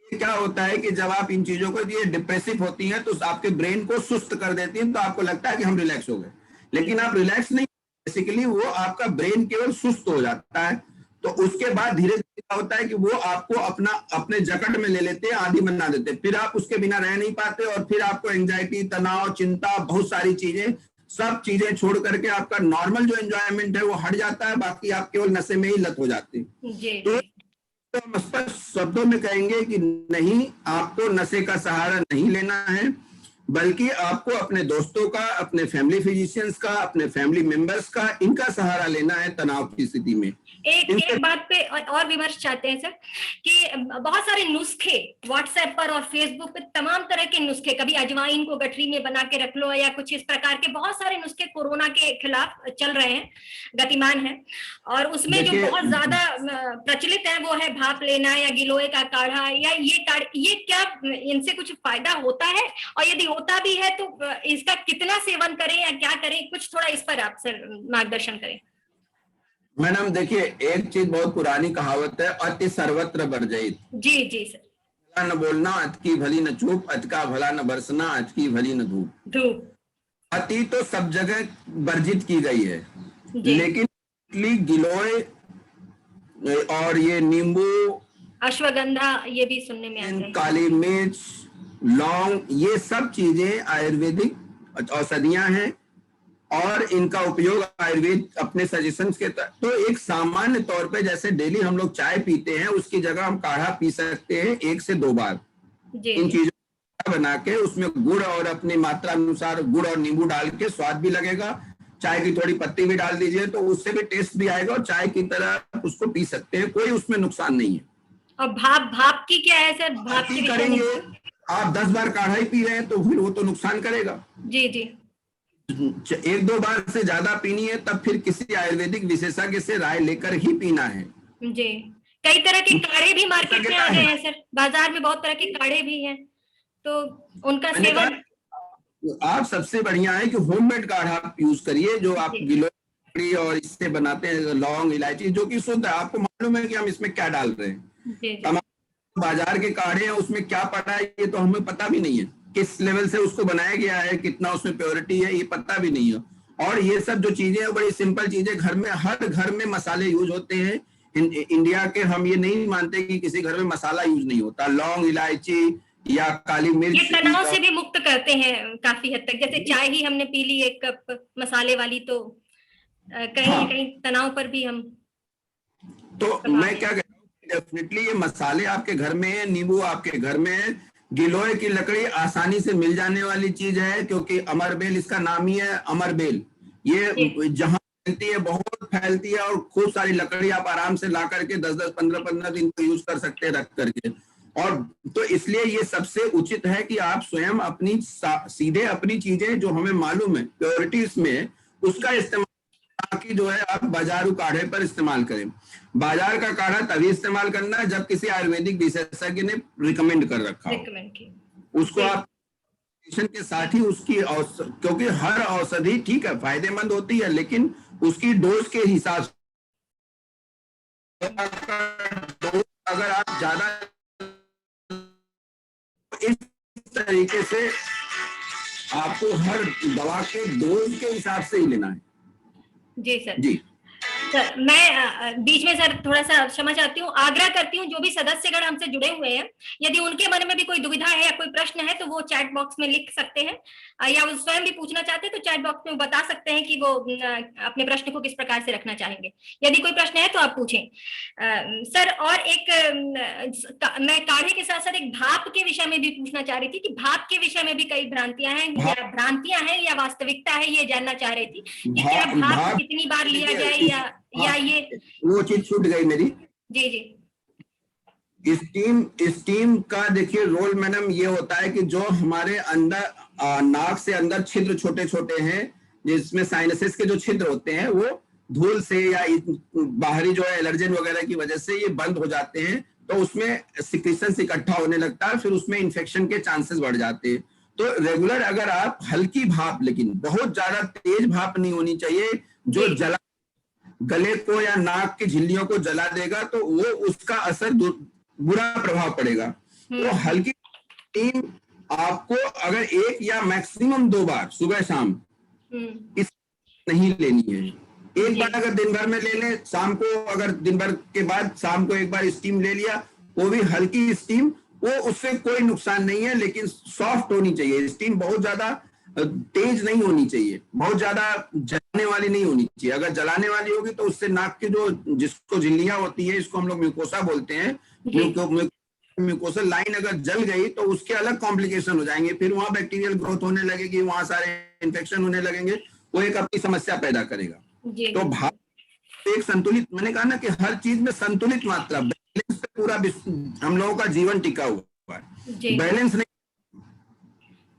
क्या होता है कि जब आप इन चीजों को, ये डिप्रेसिव होती हैं तो आपके ब्रेन को सुस्त कर देती हैं, तो आपको लगता है कि हम रिलैक्स हो गए, लेकिन आप रिलैक्स नहीं, बेसिकली वो आपका ब्रेन केवल सुस्त हो जाता है। तो उसके बाद धीरे धीरे क्या होता है कि वो आपको अपने जकड़ में ले लेते हैं, आदी बना देते हैं, फिर आप उसके बिना रह नहीं पाते, और फिर आपको एंजाइटी, तनाव, चिंता, बहुत सारी चीजें, सब चीजें छोड़ करके आपका नॉर्मल जो एंजॉयमेंट है वो हट जाता है, बाकी आप केवल नशे में ही लत हो जाते हैं। तो तो हम स्पष्ट शब्दों में कहेंगे कि नहीं, आपको नशे का सहारा नहीं लेना है, बल्कि आपको अपने दोस्तों का, अपने फैमिली फिजिशियंस का, अपने फैमिली मेंबर्स का, इनका सहारा लेना है तनाव की स्थिति में। एक बात पे और विमर्श चाहते हैं सर कि बहुत सारे नुस्खे व्हाट्सएप पर और फेसबुक पे, तमाम तरह के नुस्खे, कभी अजवाइन को गठरी में बना के रख लो या कुछ इस प्रकार के बहुत सारे नुस्खे कोरोना के खिलाफ चल रहे हैं, गतिमान है। और उसमें जो बहुत ज्यादा प्रचलित है वो है भाप लेना या गिलोय का काढ़ा, या ये क्या इनसे कुछ फायदा होता है, और यदि होता भी है तो इसका कितना सेवन करें या क्या करें, कुछ थोड़ा इस पर आप सर मार्गदर्शन करें। मैडम देखिए, एक चीज बहुत पुरानी कहावत है, अति सर्वत्र बरजइत। जी जी सर। भला न बोलना, अत की भली न चूप, अत का भला न बरसना, अत की भली न धूप। अति तो सब जगह वर्जित की गई है, लेकिन गिलोय और ये नींबू, अश्वगंधा, ये भी सुनने में आता है, काली मिर्च, लौंग, ये सब चीजें आयुर्वेदिक औषधियां हैं और इनका उपयोग आयुर्वेद अपने सजेशंस के तो एक सामान्य तौर पे जैसे डेली हम लोग चाय पीते हैं, उसकी जगह हम काढ़ा पी सकते हैं 1 से 2 बार। इन चीजों को बना के उसमें गुड़ और अपनी मात्रा अनुसार गुड़ और नींबू डाल के स्वाद भी लगेगा, चाय की थोड़ी पत्ती भी डाल दीजिए तो उससे भी टेस्ट भी आएगा, और चाय की तरह उसको पी सकते हैं, कोई उसमें नुकसान नहीं है। और भाप की क्या है सर? भाप की करेंगे आप 10 बार काढ़ा ही पी रहे हैं तो फिर वो तो नुकसान करेगा। जी जी। 1-2 बार से ज्यादा पीनी है तब फिर किसी आयुर्वेदिक विशेषज्ञ से राय लेकर ही पीना है। जी। कई तरह के काढ़े भी मार्केट में आ गए हैं सर, बाजार में बहुत तरह के काढ़े भी हैं, तो उनका सेवन आप सबसे बढ़िया है कि होममेड काढ़ा यूज करिए, जो आप गिलोय और इससे बनाते हैं, लौंग इलायची, जो कि शुद्ध है, आपको मालूम है कि हम इसमें क्या डाल रहे हैं। बाजार के काढ़े हैं उसमें क्या पड़ा है ये तो हमें पता भी नहीं है, किस लेवल से उसको बनाया गया है, कितना उसमें प्योरिटी है, ये पता भी नहीं है। और ये सब जो चीजें हैं बड़ी सिंपल चीजें, घर में हर घर में मसाले यूज होते हैं। इंडिया के हम ये नहीं मानते कि किसी घर में मसाला यूज नहीं होता। लौंग, इलायची या काली मिर्च ये तनाव से भी मुक्त करते हैं काफी हद तक। जैसे चाय ही हमने पी ली 1 कप मसाले वाली, तो कहीं न कहीं तनाव पर भी हम, तो मैं क्या कहता हूँ, डेफिनेटली ये मसाले आपके घर में है, नींबू आपके घर में है, गिलोय की लकड़ी आसानी से मिल जाने वाली चीज है, क्योंकि अमरबेल इसका नाम ही है, अमरबेल। ये जहां फैलती है बहुत फैलती है, और खूब सारी लकड़ी आप आराम से ला करके 10-10, 15-15 दिन को यूज कर सकते हैं रख करके। और तो इसलिए ये सबसे उचित है कि आप स्वयं अपनी सीधे अपनी चीजें जो हमें मालूम है प्योरिटीज में, उसका इस्तेमाल कि जो है आप बाजारू काढ़े पर इस्तेमाल करें। बाजार का काढ़ा तभी इस्तेमाल करना है जब किसी आयुर्वेदिक विशेषज्ञ ने रिकमेंड कर रखा हो, उसको आप के साथ ही उसकी क्योंकि हर औषधि ठीक है फायदेमंद होती है, लेकिन उसकी डोज के हिसाब से अगर आप ज्यादा इस तरीके से आपको हर दवा के डोज के हिसाब से ही लेना है। जी सर। जी सर, मैं बीच में सर थोड़ा सा क्षमा चाहती हूँ, आग्रह करती हूँ जो भी सदस्यगण हमसे जुड़े हुए हैं, यदि उनके मन में भी कोई दुविधा है या कोई प्रश्न है तो वो चैट बॉक्स में लिख सकते हैं, या वो स्वयं भी पूछना चाहते हैं तो चैट बॉक्स में बता सकते हैं कि वो अपने प्रश्न को किस प्रकार से रखना चाहेंगे। यदि कोई प्रश्न है तो आप पूछें। सर, और एक मैं काढ़े के साथ साथ एक भाप के विषय में भी पूछना चाह रही थी कि भाप के विषय में भी कई भ्रांतियां हैं या वास्तविकता है, ये जानना चाह रही थी कि क्या भाप कितनी बार लिया जाए या ये वो चीज छूट गई मेरी। जी जी। स्टीम का देखिए रोल मैडम ये होता है कि जो हमारे अंदर नाक से अंदर छिद्र छोटे छोटे हैं, जिसमें साइनसेस के जो छिद्र होते हैं, वो धूल से या बाहरी जो है एलर्जन वगैरह की वजह से ये बंद हो जाते हैं, तो उसमें सिक्रीशंस इकट्ठा होने लगता है, फिर उसमें इन्फेक्शन के चांसेस बढ़ जाते हैं। तो रेगुलर अगर आप हल्की भाप, लेकिन बहुत ज्यादा तेज भाप नहीं होनी चाहिए जो जला गले को या नाक की झिल्लियों को जला देगा, तो वो उसका असर बुरा प्रभाव पड़ेगा। तो हल्की टीम आपको अगर 1 या मैक्सिमम 2 बार सुबह शाम इस नहीं लेनी है। एक बार अगर दिन भर में ले लें, शाम को अगर दिन भर के बाद शाम को 1 बार स्टीम ले लिया, वो भी हल्की स्टीम, वो उससे कोई नुकसान नहीं है, लेकिन सॉफ्ट होनी चाहिए स्टीम, बहुत ज्यादा तेज नहीं होनी चाहिए, बहुत ज्यादा वाली नहीं होनी चाहिए। अगर जलाने वाली होगी तो उससे नाक की जो जिसको झिल्लियां होती है, इसको हम लोग म्यूकोसा बोलते हैं, म्यूकोसा लाइन अगर जल गई तो उसके अलग कॉम्प्लिकेशन हो जाएंगे, फिर वहां बैक्टीरियल ग्रोथ होने लगेगी, वहां सारे इन्फेक्शन होने लगेंगे, वो एक अपनी समस्या पैदा करेगा। तो भाप एक संतुलित, मैंने कहा ना कि हर चीज में संतुलित मात्रा, बैलेंस पे पूरा हम लोगों का जीवन टिका हुआ है, बैलेंस नहीं।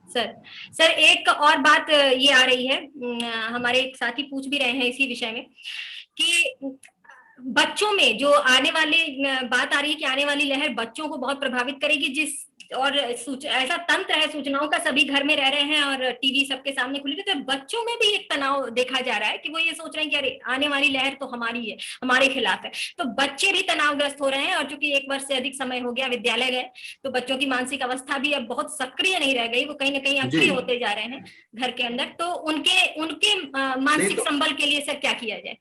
सर एक और बात ये आ रही है, हमारे एक साथी पूछ भी रहे हैं इसी विषय में कि बच्चों में जो आने वाले बात आ रही है कि आने वाली लहर बच्चों को बहुत प्रभावित करेगी, जिस और ऐसा तंत्र है सूचनाओं का, सभी घर में रह रहे हैं और टीवी सबके सामने खुली, तो बच्चों में भी एक तनाव देखा जा रहा है कि वो ये सोच रहे हैं कि अरे आने वाली लहर तो हमारी है, हमारे खिलाफ है। तो बच्चे भी तनावग्रस्त हो रहे हैं, और चूंकि 1 वर्ष से अधिक समय हो गया विद्यालय गए, तो बच्चों की मानसिक अवस्था भी अब बहुत सक्रिय नहीं रह गई, वो कहीं ना कहीं एक्टिव होते जा रहे हैं घर के अंदर। तो उनके मानसिक संबल के लिए सर क्या किया जाए?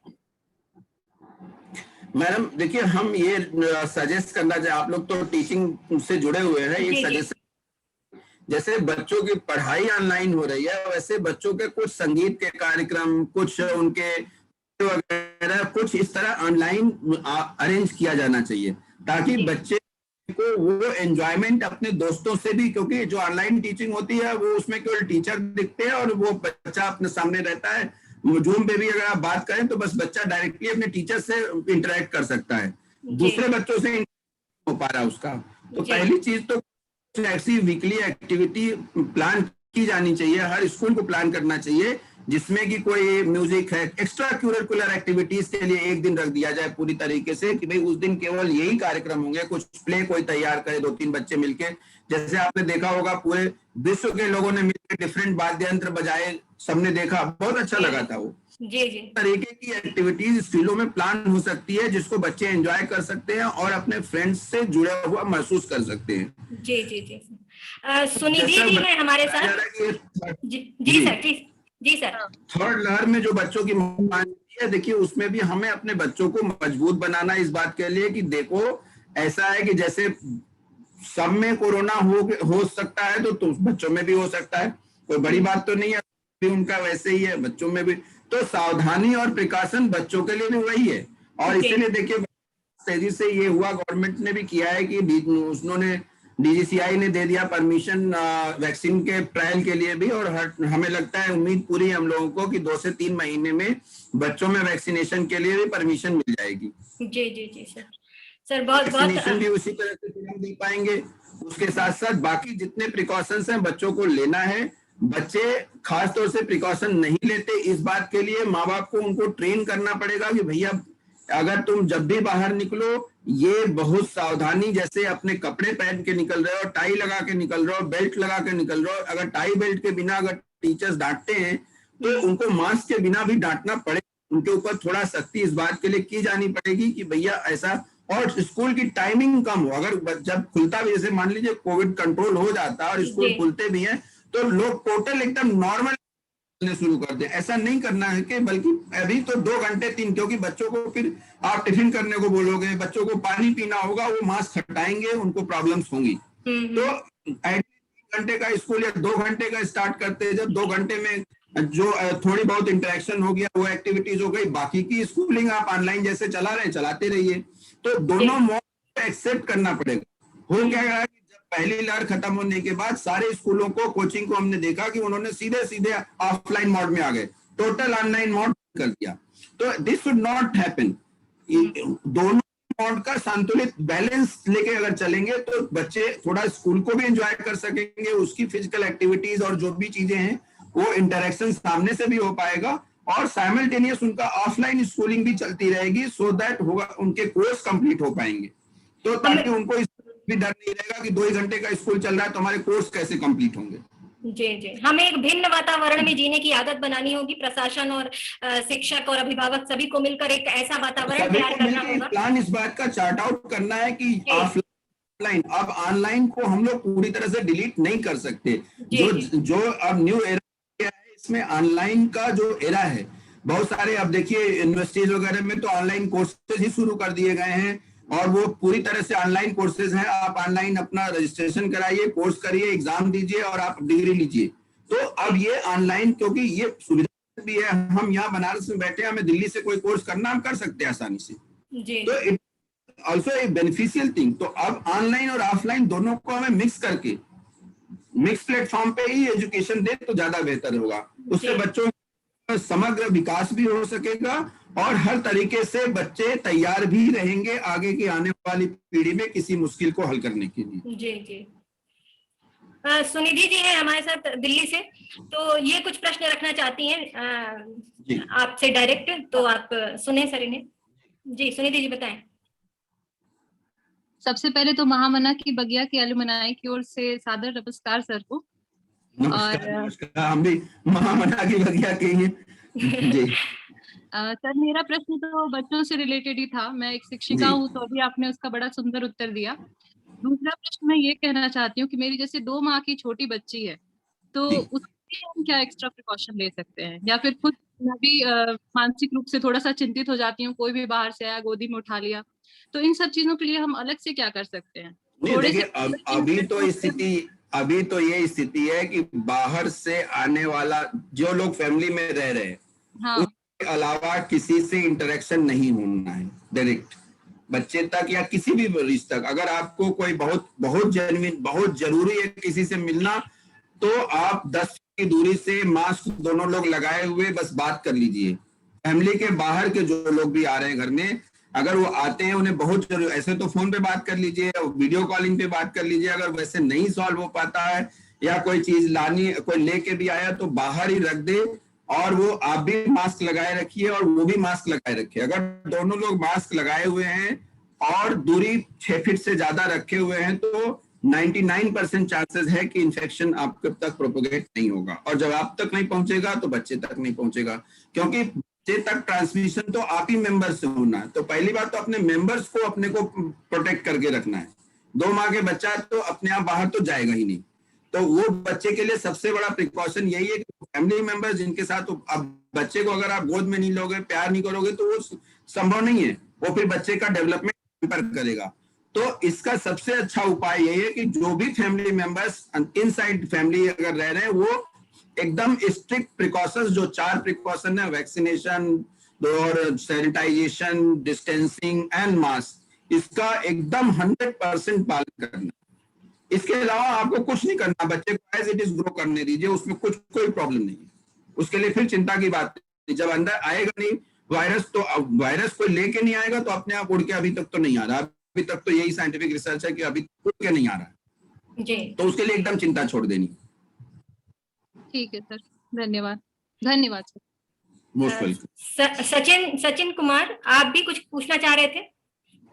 मैडम देखिए, हम ये सजेस्ट करना चाहे, आप लोग तो टीचिंग से जुड़े हुए हैं, ये सजेस्ट, जैसे बच्चों की पढ़ाई ऑनलाइन हो रही है, वैसे बच्चों के कुछ संगीत के कार्यक्रम, कुछ उनके वगैरह, कुछ इस तरह ऑनलाइन अरेंज किया जाना चाहिए, ताकि बच्चे को वो एंजॉयमेंट अपने दोस्तों से भी, क्योंकि जो ऑनलाइन टीचिंग होती है वो उसमें केवल टीचर दिखते हैं और वो बच्चा अपने सामने रहता है। जूम पे भी अगर आप बात करें तो बस बच्चा डायरेक्टली अपने टीचर से इंटरेक्ट कर सकता है, दूसरे बच्चों से हो पा रहा उसका। तो पहली चीज तो ऐसी वीकली एक्टिविटी प्लान की जानी चाहिए, हर स्कूल को प्लान करना चाहिए, जिसमें कि कोई म्यूजिक है, एक्स्ट्रा करिकुलर एक्टिविटीज के लिए एक दिन रख दिया जाए पूरी तरीके से, कि भाई उस दिन केवल यही कार्यक्रम होंगे। कुछ प्ले कोई तैयार करे, 2-3 बच्चे मिलके, जैसे आपने देखा होगा पूरे विश्व के लोगों ने मिलकर डिफरेंट वाद्य यंत्र बजाए, सबने देखा, बहुत अच्छा लगा था वो। तरीके की एक्टिविटीज स्कूलों में प्लान हो सकती है, जिसको बच्चे एंजॉय कर सकते हैं और अपने फ्रेंड्स से जुड़े हुआ महसूस कर सकते हैं। जी सुनिधि जी हैं हमारे साथ। जी सर, जी सर। थर्ड लहर में जो बच्चों की है, देखिए उसमें भी हमें अपने बच्चों को मजबूत बनाना इस बात के लिए कि देखो ऐसा है कि जैसे सब में कोरोना हो सकता है, तो बच्चों में भी हो सकता है, कोई बड़ी बात तो नहीं है, भी उनका वैसे ही है, बच्चों में भी। तो सावधानी और प्रिकॉशन बच्चों के लिए भी वही है, और इसीलिए देखिए तेजी से ये हुआ, गवर्नमेंट ने भी किया है कि उन्होंने डीजीसीआई ने दे दिया परमिशन वैक्सीन के ट्रायल के लिए भी, और हमें लगता है, उम्मीद पूरी है हम लोगों को कि 2 से 3 महीने में बच्चों में वैक्सीनेशन के लिए भी परमिशन मिल जाएगी। जी सर बहुत वैक्सीनेशन भी उसी तरह से हम दे पाएंगे। उसके साथ साथ बाकी जितने प्रिकॉशंस हैं बच्चों को लेना है। बच्चे खास तौर से प्रिकॉशन नहीं लेते, इस बात के लिए माँ बाप को उनको ट्रेन करना पड़ेगा कि भैया अगर तुम जब भी बाहर निकलो, ये बहुत सावधानी, जैसे अपने कपड़े पहन के निकल रहे हो, टाई लगा के निकल रहे हो, बेल्ट लगा के निकल रहे हो, अगर टाई बेल्ट के बिना अगर टीचर्स डांटते हैं तो उनको मास्क के बिना भी डांटना पड़ेगा। उनके ऊपर थोड़ा सख्ती इस बात के लिए की जानी पड़ेगी कि भैया ऐसा, और स्कूल की टाइमिंग कम हो। अगर जब खुलता भी, जैसे मान लीजिए कोविड कंट्रोल हो जाता है और स्कूल खुलते भी हैं, तो लोग टोटल एकदम नॉर्मल शुरू कर दें। ऐसा नहीं करना है कि बल्कि अभी तो 2 घंटे 3, क्योंकि बच्चों को फिर आप टिफिन करने को बोलोगे, बच्चों को पानी पीना होगा, वो मास्क हटाएंगे, उनको प्रॉब्लम्स होंगी। तो 3 घंटे का स्कूल या 2 घंटे का स्टार्ट करते हैं, जब 2 घंटे में जो थोड़ी बहुत इंटरेक्शन हो गया, वो एक्टिविटीज हो गई, बाकी की स्कूलिंग आप ऑनलाइन जैसे चला रहे हैं चलाते रहिए। तो दोनों मोड एक्सेप्ट करना पड़ेगा। हो क्या रहा है, पहली लहर खत्म होने के बाद सारे स्कूलों को, कोचिंग को हमने देखा कि उन्होंने सीधे ऑफलाइन मोड में आ गए, टोटल ऑनलाइन मोड कर दिया। तो दिस शुड नॉट हैपन। दोनों मोड का संतुलित बैलेंस लेके अगर चलेंगे तो बच्चे थोड़ा स्कूल को भी एंजॉय कर सकेंगे, उसकी फिजिकल एक्टिविटीज और जो भी चीजें हैं वो इंटरेक्शन सामने से भी हो पाएगा, और साइमल्टेनियस उनका ऑफलाइन स्कूलिंग भी चलती रहेगी, सो दैट होगा उनके कोर्स कंप्लीट हो पाएंगे। तो ताकि उनको भी डर नहीं रहेगा कि 2 ही घंटे का स्कूल चल रहा है तो हमारे कोर्स कैसे कंप्लीट होंगे। जी हमें एक भिन्न वातावरण में जीने की आदत बनानी होगी। प्रशासन और शिक्षक और अभिभावक सभी को मिलकर एक ऐसा वातावरण तैयार करना होगा। प्लान इस बात का चार्ट आउट करना है कि ऑफलाइन, अब ऑनलाइन को हम लोग पूरी तरह से डिलीट नहीं कर सकते। जो अब न्यू एरा है, इसमें ऑनलाइन का जो एरा है, बहुत सारे अब देखिए यूनिवर्सिटीज वगैरह में तो ऑनलाइन कोर्सेज ही शुरू कर दिए गए हैं, और वो पूरी तरह से ऑनलाइन कोर्सेज हैं। आप ऑनलाइन अपना रजिस्ट्रेशन कराइए, कोर्स करिए, एग्जाम दीजिए और आप डिग्री लीजिए। तो अब ये ऑनलाइन, क्योंकि ये सुविधा भी है, हम यहाँ बनारस में बैठे हैं, हमें दिल्ली से कोई कोर्स करना, हम कर सकते हैं आसानी से। जी तो it also a beneficial thing. तो अब ऑनलाइन और ऑफलाइन दोनों को हमें मिक्स करके मिक्स प्लेटफॉर्म पे ही एजुकेशन दे तो ज्यादा बेहतर होगा। उससे जी बच्चों का समग्र विकास भी हो सकेगा और हर तरीके से बच्चे तैयार भी रहेंगे आगे की आने वाली पीढ़ी में किसी मुश्किल को हल करने के लिए। जी जी। सुनिधि जी हैं हमारे साथ दिल्ली से, तो ये कुछ प्रश्न रखना चाहती हैं जी आपसे डायरेक्ट, तो आप सुने सर इन्हें। जी सुनिधि जी बताएं। सबसे पहले तो महामना की बगिया की अलुमनाई की ओर से सादर नमस्कार सर को। नमस्कार। नमस्कार, हम भी महामना की बगिया के ही जी। सर मेरा प्रश्न तो बच्चों से रिलेटेड ही था, मैं एक शिक्षिका हूँ, तो अभी आपने उसका बड़ा सुंदर उत्तर दिया। दूसरा प्रश्न मैं ये कहना चाहती हूँ कि मेरी जैसे 2 माह की छोटी बच्ची है, तो उसके लिए हम क्या एक्स्ट्रा प्रिकॉशन ले सकते हैं, या फिर खुद मैं भी मानसिक रूप से थोड़ा सा चिंतित हो जाती हूँ, कोई भी बाहर से आया गोदी में उठा लिया, तो इन सब चीजों के लिए हम अलग से क्या कर सकते हैं? देखिए, अभी तो ये स्थिति है कि बाहर से आने वाला जो लोग फैमिली में रह रहे हैं, हाँ, उसके अलावा किसी से इंटरेक्शन नहीं होना है डायरेक्ट, बच्चे तक या किसी भी मरीज तक। अगर आपको कोई बहुत बहुत जेन्युइन बहुत जरूरी है किसी से मिलना, तो आप 10 फीट की दूरी से मास्क दोनों लोग लगाए हुए बस बात कर लीजिए। फैमिली के बाहर के जो लोग भी आ रहे हैं घर में, अगर वो आते हैं उन्हें बहुत जरूरी, ऐसे तो फोन पे बात कर लीजिए, वीडियो कॉलिंग पे बात कर लीजिए। अगर वैसे नहीं सॉल्व हो पाता है या कोई चीज लानी कोई लेके भी आया तो बाहर ही रख दे, और वो आप भी मास्क लगाए रखिए और वो भी मास्क लगाए रखिए। अगर दोनों लोग मास्क लगाए हुए हैं और दूरी 6 फीट से ज्यादा रखे हुए हैं तो 99% चांसेस है कि इन्फेक्शन आपके तक प्रोपोगेट नहीं होगा, और जब आप तक नहीं पहुंचेगा तो बच्चे तक नहीं पहुंचेगा, क्योंकि बच्चे तक ट्रांसमिशन तो आप ही मेंबर से होना है। तो पहली बात तो अपने मेंबर्स को अपने को प्रोटेक्ट करके रखना है। 2 माह के बच्चा तो अपने आप बाहर तो जाएगा ही नहीं, तो वो बच्चे के लिए सबसे बड़ा प्रिकॉशन यही है कि फैमिली मेंबर्स जिनके साथ, अब बच्चे को अगर आप गोद में नहीं लोगे, प्यार नहीं करोगे तो वो संभव नहीं है, वो फिर बच्चे का डेवलपमेंट करेगा। तो इसका सबसे अच्छा उपाय यही है कि जो भी फैमिली मेंबर्स इनसाइड फैमिली अगर रह रहे हैं, वो एकदम स्ट्रिक्ट प्रिकॉशंस, जो 4 प्रिकॉशन है, वैक्सीनेशन और सैनिटाइजेशन, डिस्टेंसिंग एंड मास्क, इसका एकदम 100% पालन करना। इसके अलावा आपको कुछ नहीं करना, बच्चे को एज इट इज ग्रो करने दीजिए, उसमें कोई प्रॉब्लम नहीं है। उसके लिए फिर चिंता की बात नहीं, जब अंदर आएगा नहीं वायरस, तो वायरस कोई लेके नहीं आएगा तो अपने आप उड़ के अभी तक तो नहीं आ रहा, अभी तक तो यही साइंटिफिक रिसर्च है कि अभी उड़ के नहीं आ रहा जी। तो उसके लिए एकदम चिंता छोड़ देनी। ठीक है सर, धन्यवाद। धन्यवाद sir. Most welcome. Sachin Kumar, आप भी कुछ पूछना चाह रहे थे,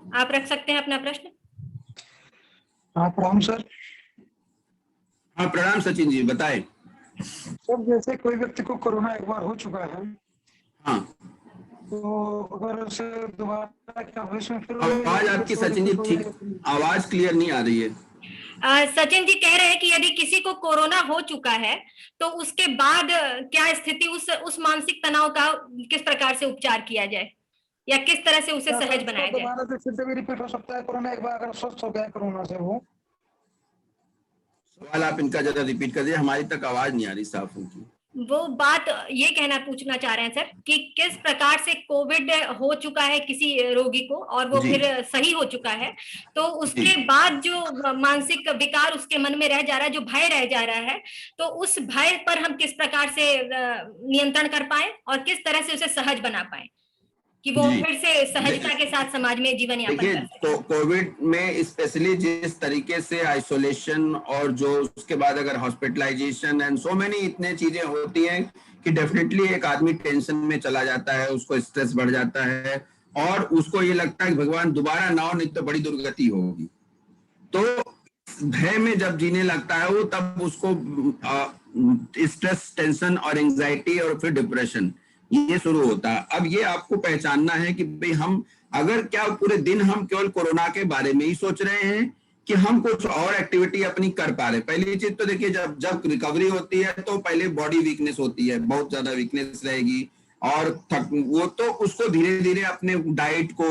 आप रख सकते हैं अपना प्रश्न। हाँ प्रणाम सर। हाँ प्रणाम सचिन जी, बताएं। सर जैसे कोई व्यक्ति को कोरोना एक बार हो चुका है, हाँ, तो अगर उसे दोबारा क्या भविष्य में फिर आवाज आपकी सचिन जी ठीक, आवाज क्लियर नहीं आ रही है। सचिन जी कह रहे हैं कि यदि किसी को कोरोना हो चुका है तो उसके बाद क्या स्थिति, उस मानसिक तनाव का किस प्रकार से उपचार किया जाए या किस तरह से उसे सहज बनाया जाए? दोबारा से फिर से भी रिपीट हो सकता है कोरोना एक बार अगर स्वस्थ हो गया कोरोना से? वो सवाल आप इनका जरा रिपीट कर दीजिए, हमारी तक आवाज नहीं आ रही साफ उनकी। वो बात ये पूछना चाह रहे हैं सर कि किस प्रकार से कोविड हो चुका है किसी रोगी को और वो फिर सही हो चुका है, तो उसके बाद जो मानसिक विकार उसके मन में रह जा रहा है, जो भय रह जा रहा है, तो उस भय पर हम किस प्रकार से नियंत्रण कर पाए और किस तरह से उसे सहज बना पाए कि वो फिर से सहजता के साथ समाज में जीवन यापन कर सके। तो कोविड में स्पेशली जिस तरीके से आइसोलेशन और जो उसके बाद अगर हॉस्पिटलाइजेशन एंड सो मेनी इतने चीजें होती हैं कि डेफिनेटली एक आदमी टेंशन में चला जाता है, उसको स्ट्रेस बढ़ जाता है और उसको ये लगता है कि भगवान दोबारा ना हो, नहीं तो बड़ी दुर्गति होगी। तो भय में जब जीने लगता है वो, तब उसको स्ट्रेस, टेंशन और एंजाइटी और फिर डिप्रेशन ये शुरू होता है। अब ये आपको पहचानना है कि भाई हम अगर क्या पूरे दिन हम केवल कोरोना के बारे में ही सोच रहे हैं कि हम कुछ और एक्टिविटी अपनी कर पा रहे। पहली चीज तो देखिए, जब रिकवरी होती है तो पहले बॉडी वीकनेस होती है, बहुत ज्यादा वीकनेस रहेगी और वो तो उसको धीरे धीरे अपने डाइट को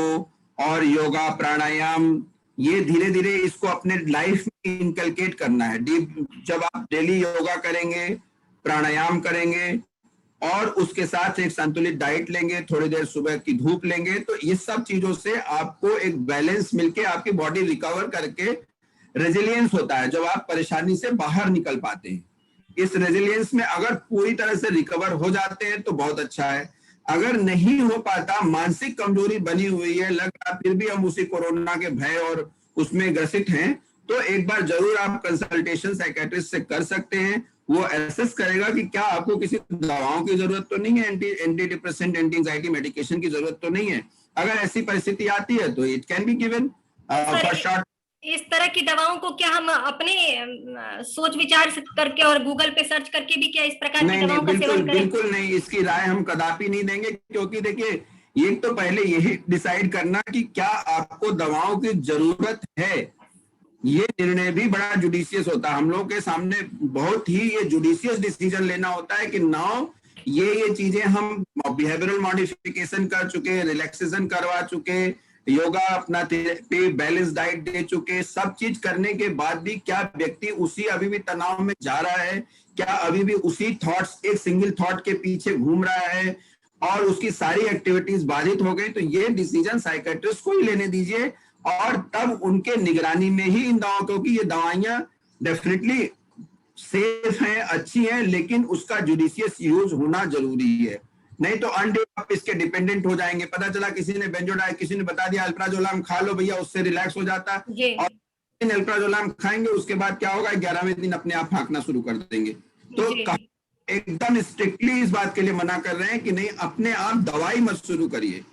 और योगा प्राणायाम ये धीरे धीरे इसको अपने लाइफ में इनकलकेट करना है। जब आप डेली योगा करेंगे, प्राणायाम करेंगे और उसके साथ एक संतुलित डाइट लेंगे, थोड़ी देर सुबह की धूप लेंगे, तो ये सब चीजों से आपको एक बैलेंस मिलके आपकी बॉडी रिकवर करके रेजिलियंस होता है, जब आप परेशानी से बाहर निकल पाते हैं। इस रेजिलियंस में अगर पूरी तरह से रिकवर हो जाते हैं तो बहुत अच्छा है। अगर नहीं हो पाता, मानसिक कमजोरी बनी हुई है, लग रहा फिर भी हम उसी कोरोना के भय और उसमें ग्रसित हैं, तो एक बार जरूर आप कंसल्टेशन साइकियाट्रिस्ट से कर सकते हैं। वो एसेस करेगा कि क्या आपको किसी दवाओं की जरूरत तो नहीं है, anti depressant, anti anxiety medication की जरूरत तो नहीं है। अगर ऐसी परिस्थिति आती है तो it can be given for short. इस तरह की दवाओं को क्या हम अपने सोच विचार करके और गूगल पे सर्च करके भी क्या इस प्रकार की दवाओं का सेवन करें? बिल्कुल नहीं, इसकी राय हम कदापि नहीं देंगे, क्योंकि देखिए ये तो पहले यही डिसाइड करना कि क्या आपको दवाओं की जरूरत है। ये निर्णय भी बड़ा जुडिशियस होता है, हम लोगों के सामने बहुत ही ये जुडिशियस डिसीजन लेना होता है कि नाउ ये चीजें हम बिहेवियरल मॉडिफिकेशन कर चुके, रिलैक्सेशन करवा चुके, योगा, अपना थेरेपी, बैलेंस डाइट दे चुके, सब चीज करने के बाद भी क्या व्यक्ति उसी अभी भी तनाव में जा रहा है, क्या अभी भी उसी थॉट्स, एक सिंगल थॉट के पीछे घूम रहा है और उसकी सारी एक्टिविटीज बाधित हो गई, तो ये डिसीजन साइकियाट्रिस्ट को ही लेने दीजिए और तब उनके निगरानी में ही इन दवाओं, क्योंकि ये दवाइयां डेफिनेटली सेफ हैं, अच्छी हैं, लेकिन उसका जुडिशियस यूज होना जरूरी है। नहीं तो अनडे आप इसके डिपेंडेंट हो जाएंगे। पता चला किसी ने बेंजोडाइज, किसी ने बता दिया अल्प्राजोलाम खा लो भैया, उससे रिलैक्स हो जाता है, और अल्प्राजोलाम खाएंगे उसके बाद क्या होगा, 11वें दिन अपने आप हाँकना शुरू कर देंगे। तो एकदम स्ट्रिक्टली इस बात के लिए मना कर रहे हैं कि नहीं, अपने आप दवाई मत शुरू करिए,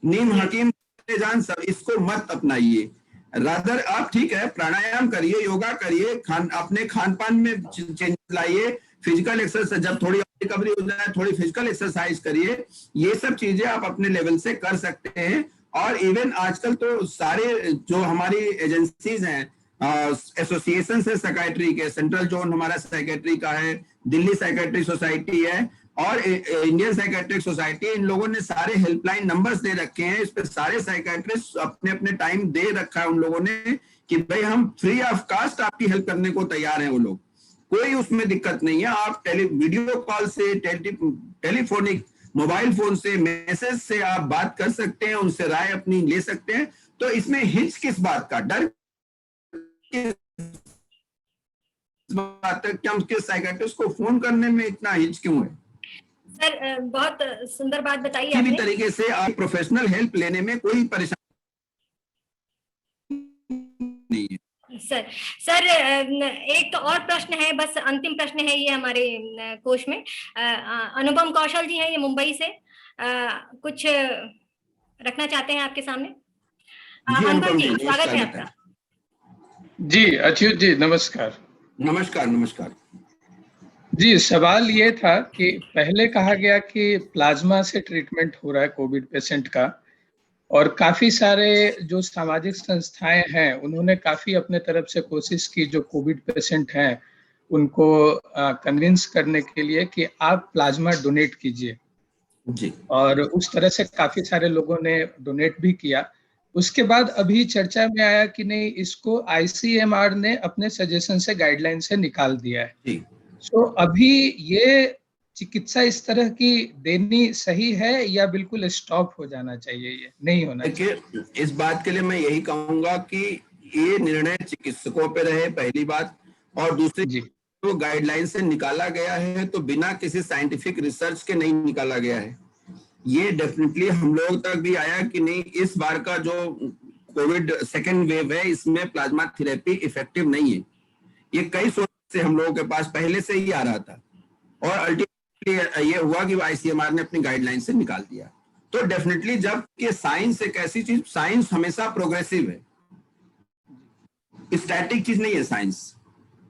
नीम हकीम जान सब इसको मत अपनाइए। रादर आप ठीक है प्राणायाम करिए, योगा करिए, अपने खान पान में चेंज लाइए, फिजिकल एक्सरसाइज, जब थोड़ी रिकवरी हो जाए थोड़ी फिजिकल एक्सरसाइज करिए, ये सब चीजें आप अपने लेवल से कर सकते हैं। और इवन आजकल तो सारे जो हमारी एजेंसीज हैं, एसोसिएशन है साइकियाट्री के, सेंट्रल जोन हमारा साइकियाट्री का है, दिल्ली साइकियाट्रिक सोसाइटी है और इंडियन साइकियाट्रिक सोसाइटी, इन लोगों ने सारे हेल्पलाइन नंबर्स दे रखे हैं। इस पे सारे साइकियाट्रिस्ट अपने अपने टाइम दे रखा है उन लोगों ने कि भाई हम फ्री ऑफ कास्ट आपकी हेल्प करने को तैयार हैं। वो लोग, कोई उसमें दिक्कत नहीं है। आप वीडियो कॉल से, टेलीफोनिक, मोबाइल फोन से, मैसेज से आप बात कर सकते हैं, उनसे राय अपनी ले सकते हैं। तो इसमें हिच किस बात का, डर किस बात है, क्या उसके साइकियाट्रिस्ट को फोन करने में इतना हिच क्यों है? सर बहुत सुंदर बात बताई किसी भी तरीके से आप प्रोफेशनल हेल्प लेने में कोई परेशानी नहीं है। सर एक और प्रश्न है, बस अंतिम प्रश्न है ये हमारे कोश में। अनुपम कौशल जी हैं, ये मुंबई से, कुछ रखना चाहते हैं आपके सामने। अनुपम जी, स्वागत है आपका। जी अच्युत जी, नमस्कार। नमस्कार नमस्कार जी, सवाल ये था कि पहले कहा गया कि प्लाज्मा से ट्रीटमेंट हो रहा है कोविड पेशेंट का, और काफी सारे जो सामाजिक संस्थाएं हैं उन्होंने काफी अपने तरफ से कोशिश की जो कोविड पेशेंट हैं उनको कन्विंस करने के लिए कि आप प्लाज्मा डोनेट कीजिए जी, और उस तरह से काफी सारे लोगों ने डोनेट भी किया। उसके बाद अभी चर्चा में आया कि नहीं, इसको आईसीएमआर ने अपने सजेशन से, गाइडलाइन से निकाल दिया है। तो अभी ये चिकित्सा इस तरह की देनी सही है या बिल्कुल स्टॉप हो जाना चाहिए, ये नहीं होना चाहिए? देखिए, इस बात के लिए मैं यही कहूंगा कि ये निर्णय चिकित्सकों पे रहे, पहली बात, और दूसरी तो गाइडलाइन से निकाला गया है तो बिना किसी साइंटिफिक रिसर्च के नहीं निकाला गया है। ये डेफिनेटली हम लोग तक भी आया कि नहीं, इस बार का जो कोविड सेकेंड वेव है इसमें प्लाज्मा थेरेपी इफेक्टिव नहीं है। ये कई सोच से हम लोगों के पास पहले से ही आ रहा था और अल्टीमेटली ये हुआ कि आईसीएमआर ने अपनी गाइडलाइन से निकाल दिया। तो डेफिनेटली जब कि साइंस एक ऐसी चीज, साइंस हमेशा प्रोग्रेसिव है, स्टैटिक चीज नहीं है साइंस।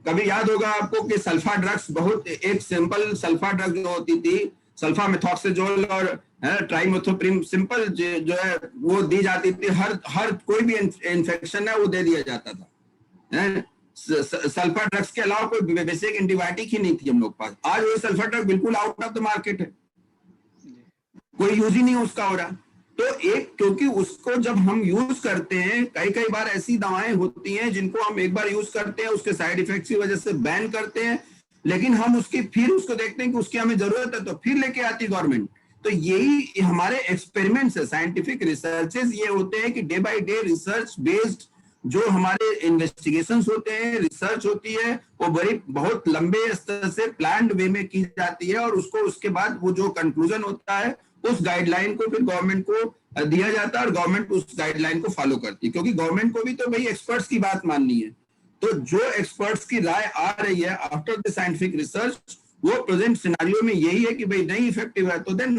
कभी याद होगा आपको कि सल्फा ड्रग्स, बहुत एक सिंपल सल्फा ड्रग जो होती थी, सल्फामेथॉक्साजोल और ट्राइमेथोप्रिम, सिंपल जो है वो दी जाती थी, हर कोई भी इन्फेक्शन है वो दे दिया जाता था। सल्फा ड्रग्स के अलावा कोई बेसिक एंटीबायोटिक ही नहीं थी हम लोग पास। आज वो सल्फा ड्रग बिल्कुल आउट ऑफ द मार्केट है, कोई यूज ही नहीं उसका हो रहा। तो एक, क्योंकि उसको जब हम यूज करते हैं, कई बार ऐसी दवाएं होती हैं जिनको हम एक बार यूज करते हैं, उसके साइड इफेक्ट्स की वजह से बैन करते हैं, लेकिन हम फिर उसको देखते हैं कि उसकी हमें जरूरत है तो फिर लेके आती गवर्नमेंट। तो यही हमारे एक्सपेरिमेंट्स है, साइंटिफिक रिसर्चेस ये होते हैं कि day by day research based जो हमारे इन्वेस्टिगेशंस होते हैं, रिसर्च होती है, वो बहुत लंबे स्तर से प्लान्ड वे में की जाती है, और उसके बाद वो जो कंक्लूजन होता है उस गाइडलाइन को फिर गवर्नमेंट को दिया जाता है और गवर्नमेंट उस गाइडलाइन को फॉलो करती है, क्योंकि गवर्नमेंट को भी तो भाई एक्सपर्ट्स की बात माननी है। तो जो एक्सपर्ट्स की राय आ रही है आफ्टर द साइंटिफिक रिसर्च, वो प्रेजेंट सिनेरियो में यही है कि भाई नहीं इफेक्टिव है, तो देन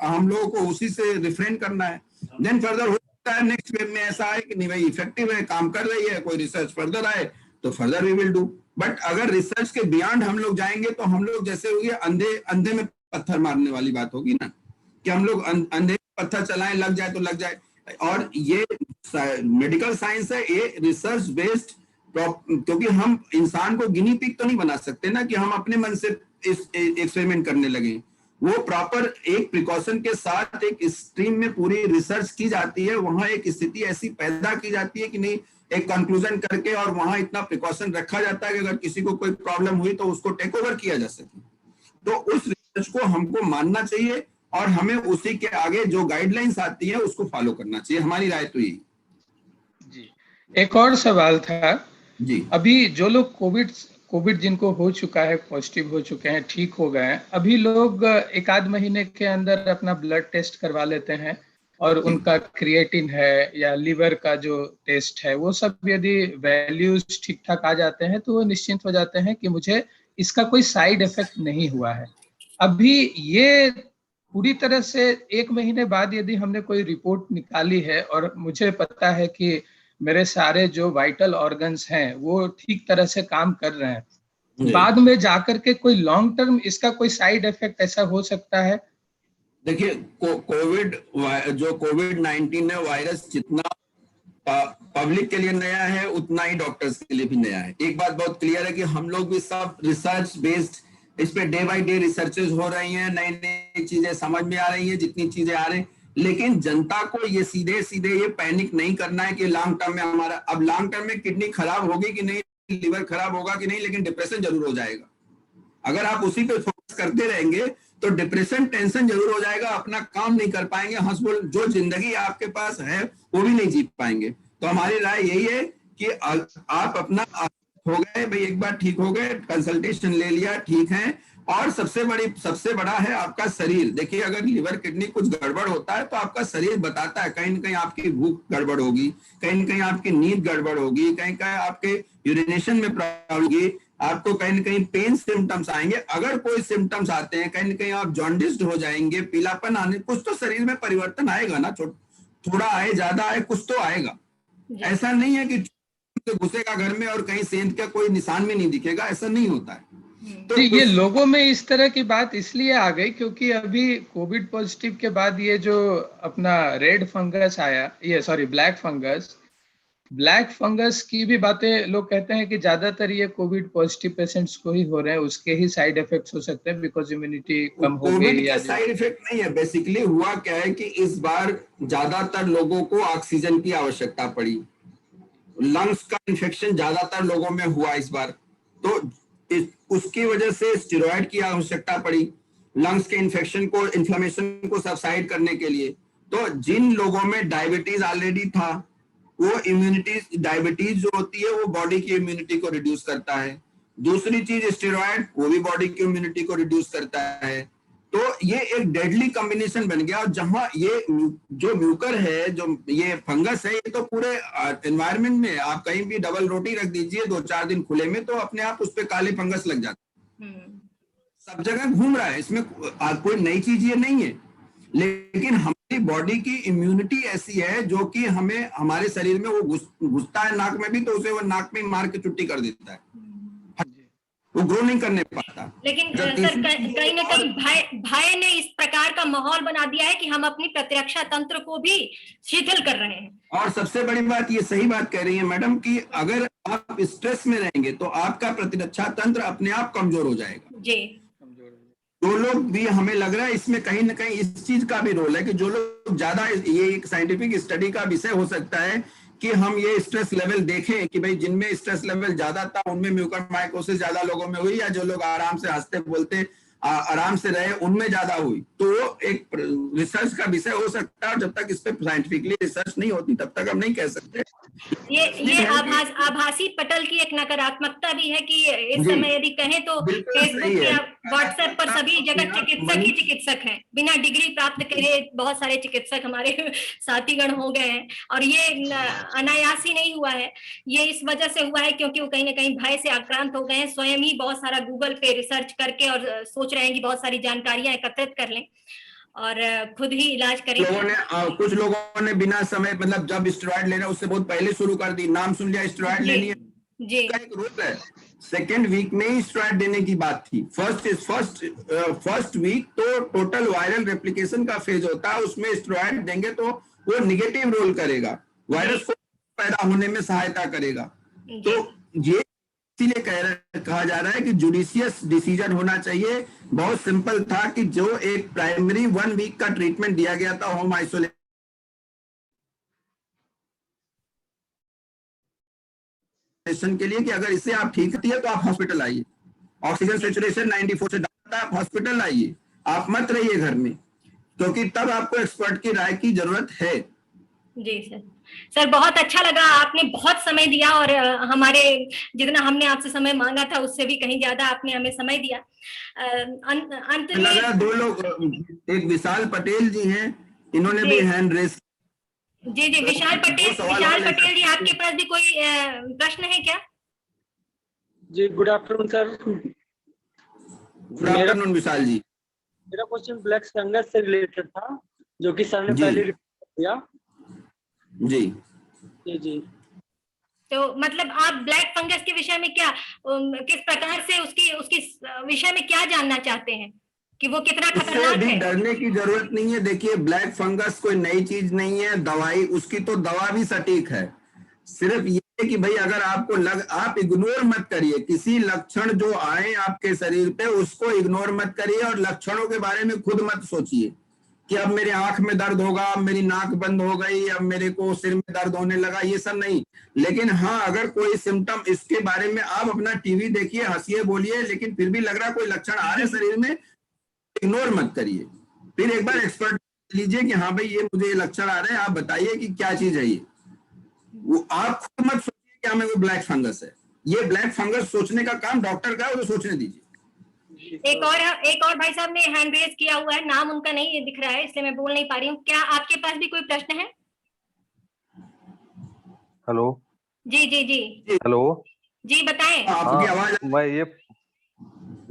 हम लोगों को उसी से रिफ्रेन करना है। देन फर्दर हो सकता है नेक्स्ट वेव में ऐसा है कि नहीं भाई इफेक्टिव है, काम कर रही है, कोई रिसर्च फर्दर आए तो further we will do. But अगर रिसर्च के बियॉन्ड हम लोग जाएंगे तो हम लोग जैसे हो गया अंधे में पत्थर मारने वाली बात होगी ना, कि हम लोग अंधे पत्थर चलाएं, लग जाए तो लग जाए। और ये मेडिकल साइंस है, ये रिसर्च बेस्ड, क्योंकि हम इंसान को गिनी पिग तो नहीं बना सकते ना कि हम अपने मन से इस एक्सपेरिमेंट करने लगे। वो प्रॉपर एक प्रिकॉशन के साथ एक स्ट्रीम में पूरी रिसर्च की जाती है, वहां एक स्थिति ऐसी पैदा की जाती है कि नहीं, एक कंक्लूजन करके, और वहां इतना प्रिकॉशन रखा जाता है कि अगर किसी को कोई प्रॉब्लम हुई तो उसको टेक ओवर किया जा सके। तो उस रिसर्च को हमको मानना चाहिए और हमें उसी के आगे जो गाइडलाइंस आती है उसको फॉलो करना चाहिए। हमारी राय तो यही। जी, एक और सवाल था जी। अभी जो लोग कोविड जिनको हो चुका है, पॉजिटिव हो चुके हैं, ठीक हो गए हैं, अभी लोग एक आध महीने के अंदर अपना ब्लड टेस्ट करवा लेते हैं और उनका क्रिएटिन है या लीवर का जो टेस्ट है, वो सब यदि वैल्यूज ठीक ठाक आ जाते हैं तो वो निश्चिंत हो जाते हैं कि मुझे इसका कोई साइड इफेक्ट नहीं हुआ है। अभी ये पूरी तरह से एक महीने बाद यदि हमने कोई रिपोर्ट निकाली है और मुझे पता है कि मेरे सारे जो वाइटल ऑर्गन्स हैं वो ठीक तरह से काम कर रहे हैं, बाद में जाकर के कोई लॉन्ग टर्म इसका कोई साइड इफेक्ट ऐसा हो सकता है? देखिए, कोविड-19 है वायरस, जितना पब्लिक के लिए नया है उतना ही डॉक्टर्स के लिए भी नया है। एक बात बहुत क्लियर है कि हम लोग भी सब रिसर्च बेस्ड इस पे डे बाय डे रिसर्चेस हो रही हैं, नई नई चीजें समझ में आ रही हैं, जितनी चीजें आ रही हैं, लेकिन जनता को ये सीधे सीधे ये पैनिक नहीं करना है कि लॉन्ग टर्म में हमारा, अब लॉन्ग टर्म में किडनी खराब होगी कि नहीं, लिवर खराब होगा कि नहीं, लेकिन डिप्रेशन जरूर हो जाएगा। अगर आप उसी पे फोकस करते रहेंगे तो डिप्रेशन, टेंशन जरूर हो जाएगा, अपना काम नहीं कर पाएंगे, हंस बोल जो जिंदगी आपके पास है वो भी नहीं जी पाएंगे। तो हमारी राय यही है कि आप अपना हो गए भाई, एक बार ठीक हो गए, कंसल्टेशन ले लिया, ठीक है। और सबसे बड़ा है आपका शरीर। देखिए, अगर लिवर किडनी कुछ गड़बड़ होता है तो आपका शरीर बताता है, कहीं न कहीं आपकी भूख गड़बड़ होगी, कहीं न कहीं आपकी नींद गड़बड़ होगी, कहीं कहीं आपके यूरिनेशन में प्रॉब्लम होगी, आपको कहीं न कहीं पेन सिम्टम्स आएंगे। अगर कोई सिम्टम्स आते हैं, कहीं न कहीं आप जॉन्डिस्ड हो जाएंगे, पीलापन आने, कुछ तो शरीर में परिवर्तन आएगा ना, थोड़ा आए ज्यादा आए, कुछ तो आएगा। ऐसा नहीं है कि घुसेगा घर में और कहीं सेंध का कोई निशान में नहीं दिखेगा, ऐसा नहीं होता है। तो ये लोगों में इस तरह की बात इसलिए आ गई क्योंकि अभी कोविड पॉजिटिव के बाद ये जो अपना रेड फंगस आया, ब्लैक फंगस की भी बातें लोग कहते हैं कि ज्यादातर ये कोविड पॉजिटिव पेशेंट्स को ही हो रहे हैं, उसके ही साइड इफेक्ट्स हो सकते हैं बिकॉज इम्यूनिटी कम हो गई। या साइड इफेक्ट नहीं है, बेसिकली हुआ क्या है कि इस बार ज्यादातर लोगों को ऑक्सीजन की आवश्यकता पड़ी, लंग्स का इन्फेक्शन ज्यादातर लोगों में हुआ इस बार, तो उसकी वजह से स्टेरॉइड की आवश्यकता पड़ी लंग्स के इन्फेक्शन को, इन्फ्लेमेशन को सबसाइड करने के लिए। तो जिन लोगों में डायबिटीज ऑलरेडी था, वो इम्यूनिटी, डायबिटीज जो होती है वो बॉडी की इम्यूनिटी को रिड्यूस करता है। दूसरी चीज स्टेरॉइड, वो भी बॉडी की इम्यूनिटी को रिड्यूस करता है। तो ये एक डेडली कॉम्बिनेशन बन गया। और जहां ये जो म्यूकर है, जो ये फंगस है, ये तो पूरे एनवायरनमेंट में आप कहीं भी डबल रोटी रख दीजिए 2-4 दिन खुले में तो अपने आप उस पे काले फंगस लग जाते हैं, सब जगह घूम रहा है। इसमें कोई नई चीज ये नहीं है, लेकिन हमारी बॉडी की इम्यूनिटी ऐसी है जो कि हमें, हमारे शरीर में वो घुसता है नाक में भी, तो उसे वो नाक में मार के चुट्टी कर देता है, वो ग्रो नहीं करने पाता। लेकिन सर, कहीं ना कहीं भय ने इस प्रकार का माहौल बना दिया है कि हम अपनी प्रतिरक्षा तंत्र को भी शिथिल कर रहे हैं। और सबसे बड़ी बात, ये सही बात कह रही है मैडम, कि अगर आप स्ट्रेस में रहेंगे तो आपका प्रतिरक्षा तंत्र अपने आप कमजोर हो जाएगा जी। जो लोग भी, हमें लग रहा है इसमें कहीं ना कहीं इस चीज का भी रोल है कि जो लोग ज्यादा, ये एक साइंटिफिक स्टडी का विषय हो सकता है कि हम ये स्ट्रेस लेवल देखें कि भाई जिनमें स्ट्रेस लेवल ज्यादा था उनमें म्यूकरमाइकोसिस ज्यादा लोगों में हुई, या जो लोग आराम से हंसते बोलते आराम से रहे उनमें ज्यादा हुई। तो वो एक रिसर्च का विषय हो सकता है, और जब तक इस पे साइंटिफिकली रिसर्च नहीं होती तब तक हम नहीं कह सकते। ये आभासी पटल की एक नकारात्मकता भी है कि इस समय यदि कहें तो फेसबुक या व्हाट्सएप पर सभी जगह चिकित्सक ही चिकित्सक हैं, बिना डिग्री प्राप्त करे बहुत सारे चिकित्सक हमारे साथीगण हो गए हैं। और ये अनायास ही नहीं हुआ है, ये इस वजह से हुआ है क्योंकि वो कहीं ना कहीं भय से आक्रांत हो गए हैं, स्वयं ही बहुत सारा गूगल पे रिसर्च करके और सोच रहे हैं कि बहुत सारी जानकारियां एकत्रित कर लें और खुद ही इलाज करें। कुछ लोगों ने बिना समय मतलब जब स्टेरॉइड लेना उससे बहुत पहले शुरू कर दी, नाम सुन लिया स्टेरॉइड लेनी है जी। का एक रूल है, सेकेंड वीक में ही स्टेरॉइड देने की बात थी। फर्स्ट वीक तो टोटल वायरल रेप्लिकेशन का फेज होता है, उसमें स्टेरॉइड देंगे तो वो निगेटिव रोल करेगा, वायरस को पैदा होने में सहायता करेगा। तो ये इसीलिए कहा जा रहा है कि जुडिशियस डिसीजन होना चाहिए। बहुत सिंपल था कि जो एक प्राइमरी 1 वीक का ट्रीटमेंट दिया गया था होम आइसोलेशन के लिए, कि अगर इससे आप ठीक है तो आप हॉस्पिटल आइए, ऑक्सीजन सेचुरेशन 94 से डालता है, आप हॉस्पिटल आइए, आप मत रहिए घर में, क्योंकि तब आपको एक्सपर्ट की राय की जरूरत है। जी सर बहुत अच्छा लगा, आपने बहुत समय दिया और हमारे जितना हमने आपसे समय मांगा था उससे भी कहीं ज्यादा आपने हमें समय दिया। अंत में लगा 2 लोग, एक विशाल पटेल जी हैं, इन्होंने भी हैंड रेस। जी विशाल पटेल जी, आपके पास भी कोई प्रश्न है क्या? जी good afternoon sir. Good afternoon Vishal ji. मेरा क्वेश्चन ब्लैक फंगस से रिलेटेड था, जो कि सर ने पहले रिपोर्ट किया। जी तो मतलब आप ब्लैक फंगस के विषय में क्या किस प्रकार से उसकी विषय में क्या जानना चाहते हैं कि वो कितना खतरनाक है? डरने की जरूरत नहीं है। देखिए ब्लैक फंगस कोई नई चीज नहीं है, दवाई उसकी तो दवा भी सटीक है। सिर्फ ये कि भाई अगर आपको आप इग्नोर मत करिए, किसी लक्षण जो आए आपके शरीर पे उसको इग्नोर मत करिए, और लक्षणों के बारे में खुद मत सोचिए कि अब मेरे आंख में दर्द होगा, अब मेरी नाक बंद हो गई, अब मेरे को सिर में दर्द होने लगा, ये सब नहीं। लेकिन हाँ, अगर कोई सिम्टम इसके बारे में आप अपना टीवी देखिए, हंसिए, बोलिए, लेकिन फिर भी लग रहा कोई लक्षण आ रहे शरीर में, इग्नोर मत करिए। फिर एक बार एक्सपर्ट लीजिए कि हाँ भाई ये मुझे ये लक्षण आ रहे हैं, आप बताइए कि क्या चीज है ये। वो आप खुद मत सोचिए कि हमें कोई ब्लैक फंगस है। ये ब्लैक फंगस सोचने का काम डॉक्टर का है, वो सोचने दीजिए। एक और भाई साहब ने हैंड रेज किया हुआ है, नाम उनका नहीं दिख रहा है इसलिए मैं बोल नहीं पा रही हूँ। क्या आपके पास भी कोई प्रश्न है? हेलो जी हेलो जी बताएं। आपकी आवाज।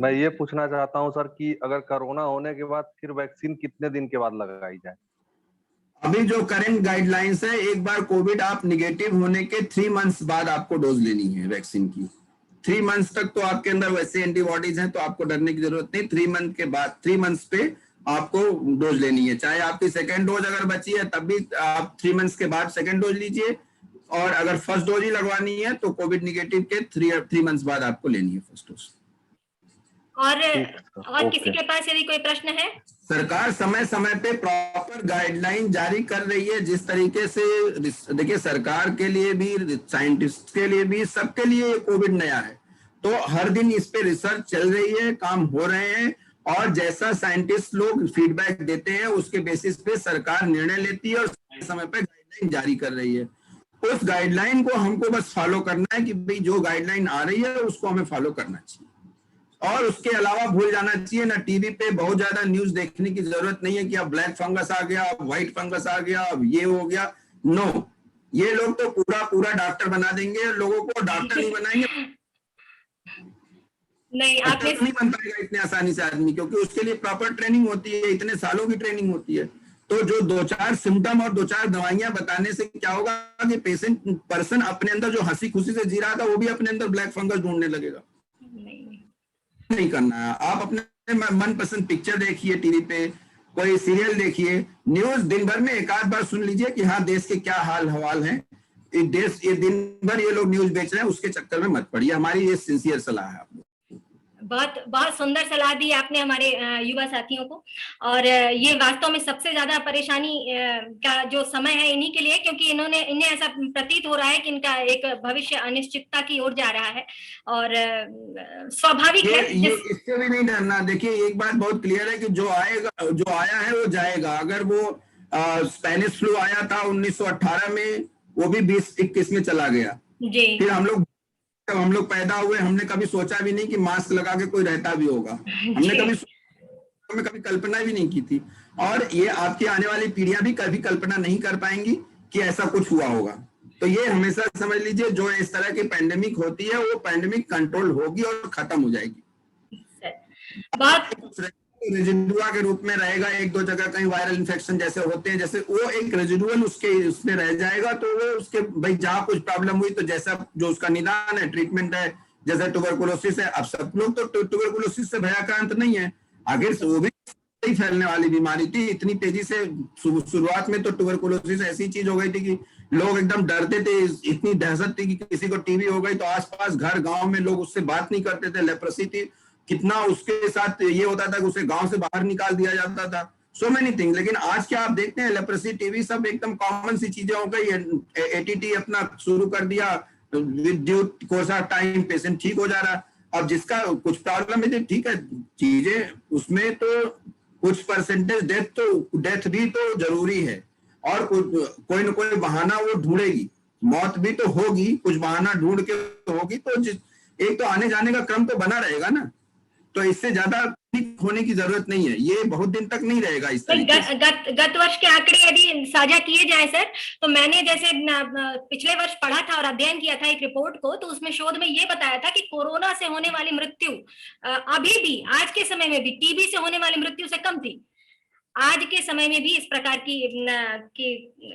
मैं ये पूछना चाहता हूँ सर कि अगर कोरोना होने के बाद फिर वैक्सीन कितने दिन के बाद लगाई जाए? अभी जो करंट गाइडलाइंस है, एक बार कोविड आप निगेटिव होने के 3 मंथ्स बाद आपको डोज लेनी है वैक्सीन की। 3 मंथ्स तक तो आपके अंदर वैसे एंटीबॉडीज हैं, तो आपको डरने की जरूरत नहीं। 3 मंथ के बाद 3 मंथ्स पे आपको डोज लेनी है। चाहे आपकी सेकेंड डोज अगर बची है तब भी आप 3 मंथ्स के बाद सेकेंड डोज लीजिए, और अगर फर्स्ट डोज ही लगवानी है तो कोविड निगेटिव के 3 मंथ्स बाद आपको लेनी है फर्स्ट डोज। और किसी के पास यदि कोई प्रश्न है? सरकार समय समय पे प्रॉपर गाइडलाइन जारी कर रही है। जिस तरीके से देखिए, सरकार के लिए भी, साइंटिस्ट के लिए भी, सबके लिए कोविड नया है, तो हर दिन इस पे रिसर्च चल रही है, काम हो रहे हैं, और जैसा साइंटिस्ट लोग फीडबैक देते हैं उसके बेसिस पे सरकार निर्णय लेती है और समय पे गाइडलाइन जारी कर रही है। उस गाइडलाइन को हमको बस फॉलो करना है कि भाई जो गाइडलाइन आ रही है उसको हमें फॉलो करना चाहिए, और उसके अलावा भूल जाना चाहिए ना। टीवी पे बहुत ज्यादा न्यूज देखने की जरूरत नहीं है कि अब ब्लैक फंगस आ गया, अब व्हाइट फंगस आ गया, अब ये हो गया। नो, ये लोग तो पूरा डॉक्टर बना देंगे, लोगों को डॉक्टर नहीं बनाएंगे। नहीं, आपने नहीं बन पाएगा इतने आसानी से आदमी, क्योंकि उसके लिए प्रॉपर ट्रेनिंग होती है, इतने सालों की ट्रेनिंग होती है। तो जो 2-4 सिम्टम और 2-4 दवाइयां बताने से क्या होगा कि पर्सन अपने अंदर जो हंसी खुशी से जी रहा था वो भी अपने अंदर ब्लैक फंगस ढूंढने लगेगा। नहीं करना है। आप अपने मनपसंद पिक्चर देखिए, टीवी पे कोई सीरियल देखिए, न्यूज दिन भर में एक आध बार सुन लीजिए कि हाँ देश के क्या हाल हवाल है। ये दिन भर ये लोग न्यूज बेच रहे हैं, उसके चक्कर में मत पड़िए। हमारी ये सिंसियर सलाह है आपको। बहुत बहुत सुंदर सलाह दी आपने हमारे युवा साथियों को। और ये वास्तव में सबसे ज्यादा परेशानी का जो समय है इन्हीं के लिए, क्योंकि इन्हें ऐसा प्रतीत हो रहा है कि इनका एक भविष्य अनिश्चितता की ओर जा रहा है। और स्वाभाविक है ये इससे भी नहीं डरना। देखिए एक बात बहुत क्लियर है कि जो आया है वो जाएगा। अगर वो स्पेनिश फ्लू आया था 1918 में, वो भी 2021 में चला गया जी। फिर हम लोग पैदा हुए, हमने कभी सोचा भी नहीं कि मास्क लगा के कोई रहता भी होगा। हमने कभी कल्पना भी नहीं की थी। और ये आपकी आने वाली पीढ़ियां भी कभी कल्पना नहीं कर पाएंगी कि ऐसा कुछ हुआ होगा। तो ये हमेशा समझ लीजिए, जो इस तरह की पैंडेमिक होती है वो पैंडेमिक कंट्रोल होगी और खत्म हो जाएगी। बात रेजिडुआ के रूप में रहेगा, एक दो जगह कहीं वायरल इन्फेक्शन जैसे होते हैं, जैसे वो एक रेजिडुअल उसमें रह जाएगा। तो वो उसके भाई जहाँ कुछ प्रॉब्लम हुई तो जैसा जो उसका निदान है, ट्रीटमेंट है, जैसे ट्यूबरकुलोसिस है। अब सब लोग तो ट्यूबरकुलोसिस से भयाक्रांत नहीं है, आगे वो भी फैलने वाली बीमारी थी इतनी तेजी से। शुरुआत में तो ट्यूबरकुलोसिस ऐसी चीज हो गई थी कि लोग एकदम डरते थे, इतनी दहशत थी कि किसी को टीबी हो गई तो आसपास घर गांव में लोग उससे बात नहीं करते थे। लेप्रोसी थी, कितना उसके साथ ये होता था कि उसे गांव से बाहर निकाल दिया जाता था, सो मेनी थिंग। लेकिन आज क्या आप देखते हैं, लेप्रोसी, टीबी सब एकदम कॉमन सी चीजें हो गई। एटीटी अपना शुरू कर दिया, with due course of time patient ठीक हो जा रहा। अब जिसका कुछ प्रॉब्लम है, ठीक है चीजें उसमें तो कुछ परसेंटेज डेथ भी तो जरूरी है, और कोई न कोई बहाना वो ढूंढेगी। मौत भी तो होगी, कुछ बहाना ढूंढ के होगी। तो एक तो आने जाने का क्रम तो बना रहेगा ना, तो इससे ज्यादा होने की जरूरत नहीं है। ये बहुत दिन तक नहीं रहेगा इस तरीके से। गत वर्ष के आंकड़े यदि साझा किए जाए सर, तो मैंने जैसे पिछले वर्ष पढ़ा था और अध्ययन किया था एक रिपोर्ट को, तो उसमें शोध में ये बताया था कि कोरोना से होने वाली मृत्यु अभी भी आज के समय में भी टीबी से होने वाली मृत्यु से कम थी। आज के समय में भी इस प्रकार की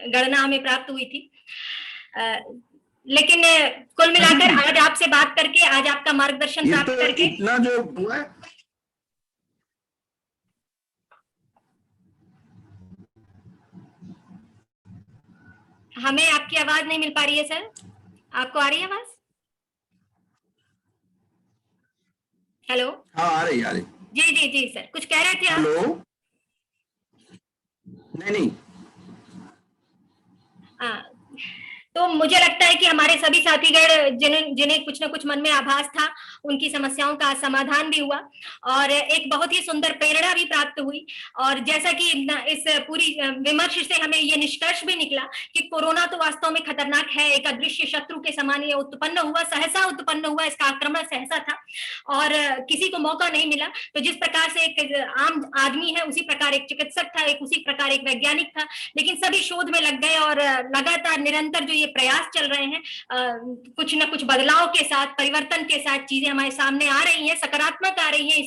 गणना हमें प्राप्त हुई थी। लेकिन कुल मिलाकर आज आपसे बात करके, आज आपका मार्गदर्शन प्राप्त करके, इतना जो हुआ है, हमें आपकी आवाज नहीं मिल पा रही है सर। आपको आ रही है आवाज? हेलो। हाँ आ रही जी जी जी सर, कुछ कह रहे थे आप? हेलो। नहीं। तो मुझे लगता है कि हमारे सभी साथीगण जिन्हें कुछ न कुछ मन में आभास था, उनकी समस्याओं का समाधान भी हुआ और एक बहुत ही सुंदर प्रेरणा भी प्राप्त हुई। और जैसा कि इस पूरी विमर्श से हमें ये निष्कर्ष भी निकला कि कोरोना तो वास्तव में खतरनाक है, एक अदृश्य शत्रु के समान ये सहसा उत्पन्न हुआ, इसका आक्रमण सहसा था और किसी को मौका नहीं मिला। तो जिस प्रकार से एक आम आदमी है, उसी प्रकार एक चिकित्सक था, उसी प्रकार एक वैज्ञानिक था, लेकिन सभी शोध में लग गए और लगातार निरंतर जो प्रयास चल रहे हैं, कुछ न कुछ बदलाव के साथ, परिवर्तन के साथ चीजें हमारे सामने आ रही हैं, सकारात्मक आ रही हैं।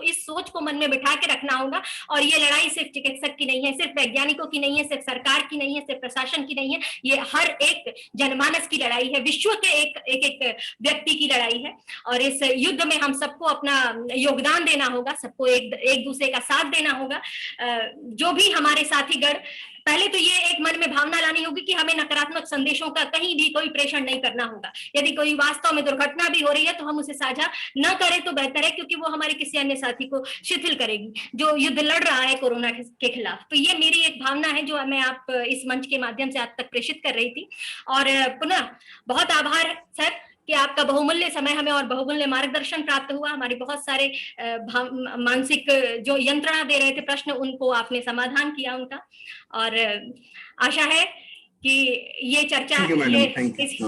इस सोच को मन में बिठा के रखना होगा। और ये लड़ाई सिर्फ चिकित्सक की नहीं है, सिर्फ वैज्ञानिकों की नहीं है, सिर्फ सरकार की नहीं है, सिर्फ प्रशासन की नहीं है, ये हर एक जनमानस की लड़ाई है, विश्व के एक व्यक्ति की लड़ाई है। और इस युद्ध में हम सबको अपना योगदान देना होगा, सबको एक दूसरे का साथ देना होगा। जो भी हमारे साथीगण, पहले तो ये एक मन में भावना लानी होगी कि हमें नकारात्मक संदेशों का कहीं भी कोई प्रेषण नहीं करना होगा। यदि कोई वास्तव में दुर्घटना भी हो रही है तो हम उसे साझा न करें तो बेहतर है, क्योंकि वो हमारे किसी अन्य साथी को शिथिल करेगी जो युद्ध लड़ रहा है कोरोना के खिलाफ। तो ये मेरी एक भावना है जो मैं आप इस मंच के माध्यम से आप तक प्रेषित कर रही थी। और पुनः बहुत आभार सर कि आपका बहुमूल्य समय हमें और बहुमूल्य मार्गदर्शन प्राप्त हुआ। हमारी बहुत सारे मानसिक जो यंत्रणा दे रहे थे प्रश्न, उनको आपने समाधान किया उनका। और आशा है कि ये चर्चा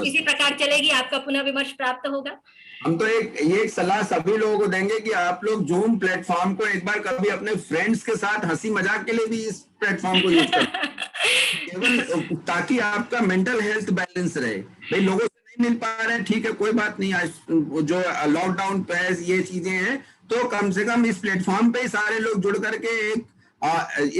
इसी प्रकार चलेगी, आपका पुनः विमर्श प्राप्त होगा। हम तो एक सलाह सभी लोगों को देंगे कि आप लोग जूम प्लेटफॉर्म को एक बार कभी अपने फ्रेंड्स के साथ हंसी मजाक के लिए भी इस प्लेटफॉर्म को यूज करें, केवल ताकि आपका मेंटल हेल्थ बैलेंस रहे। भाई लोगों से नहीं मिल पा रहे हैं, ठीक है, कोई बात नहीं, आज जो लॉकडाउन पे ये चीजें हैं, तो कम से कम इस प्लेटफॉर्म पे सारे लोग जुड़ करके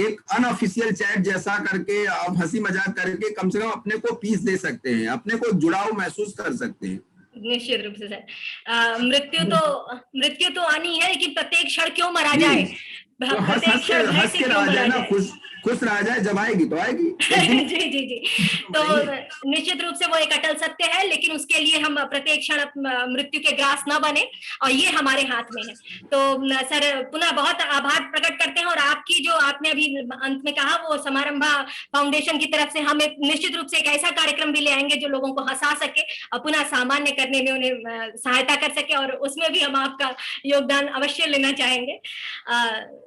एक अनऑफिशियल चैट जैसा करके, आप हंसी मजाक करके कम से कम अपने को पीस दे सकते हैं, अपने को जुड़ाव महसूस कर सकते हैं। निश्चित रूप से सर, मृत्यु तो आनी है, लेकिन प्रत्येक क्षण क्यों मरा जाए, तो हंस प्रत्येक हंस के क्षण भय हंस से के क्यों रहा भरा जाए ना, जाए। खुश रहा जाए, जब आएगी तो आएगी एक दिन। जी जी जी। तो निश्चित रूप से वो एक अटल सत्य है, लेकिन उसके लिए हम प्रत्येक क्षण मृत्यु के ग्रास न बने, और ये हमारे हाथ में है। तो सर पुनः बहुत आभार प्रकट करते हैं, और आपकी जो आपने अभी अंत में कहा वो समारंभा फाउंडेशन की तरफ से हम एक निश्चित रूप से एक ऐसा कार्यक्रम भी ले आएंगे जो लोगों को हंसा सके और पुनः सामान्य करने में उन्हें सहायता कर सके, और उसमें भी हम आपका योगदान अवश्य लेना चाहेंगे।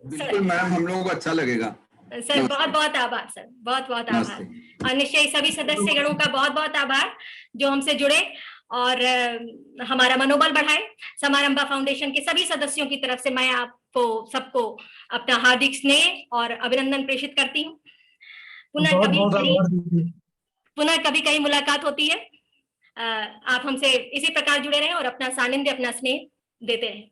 बिल्कुल मैम, हम लोगों को अच्छा लगेगा। सर बहुत बहुत आभार सर, बहुत बहुत आभार, और निश्चय सभी सदस्यगणों का बहुत बहुत आभार जो हमसे जुड़े और हमारा मनोबल बढ़ाए। समारंभा फाउंडेशन के सभी सदस्यों की तरफ से मैं आपको सबको अपना हार्दिक स्नेह और अभिनंदन प्रेषित करती हूँ। पुनः कभी कहीं मुलाकात होती है। आप हमसे इसी प्रकार जुड़े रहें और अपना सानिध्य, अपना स्नेह देते रहें।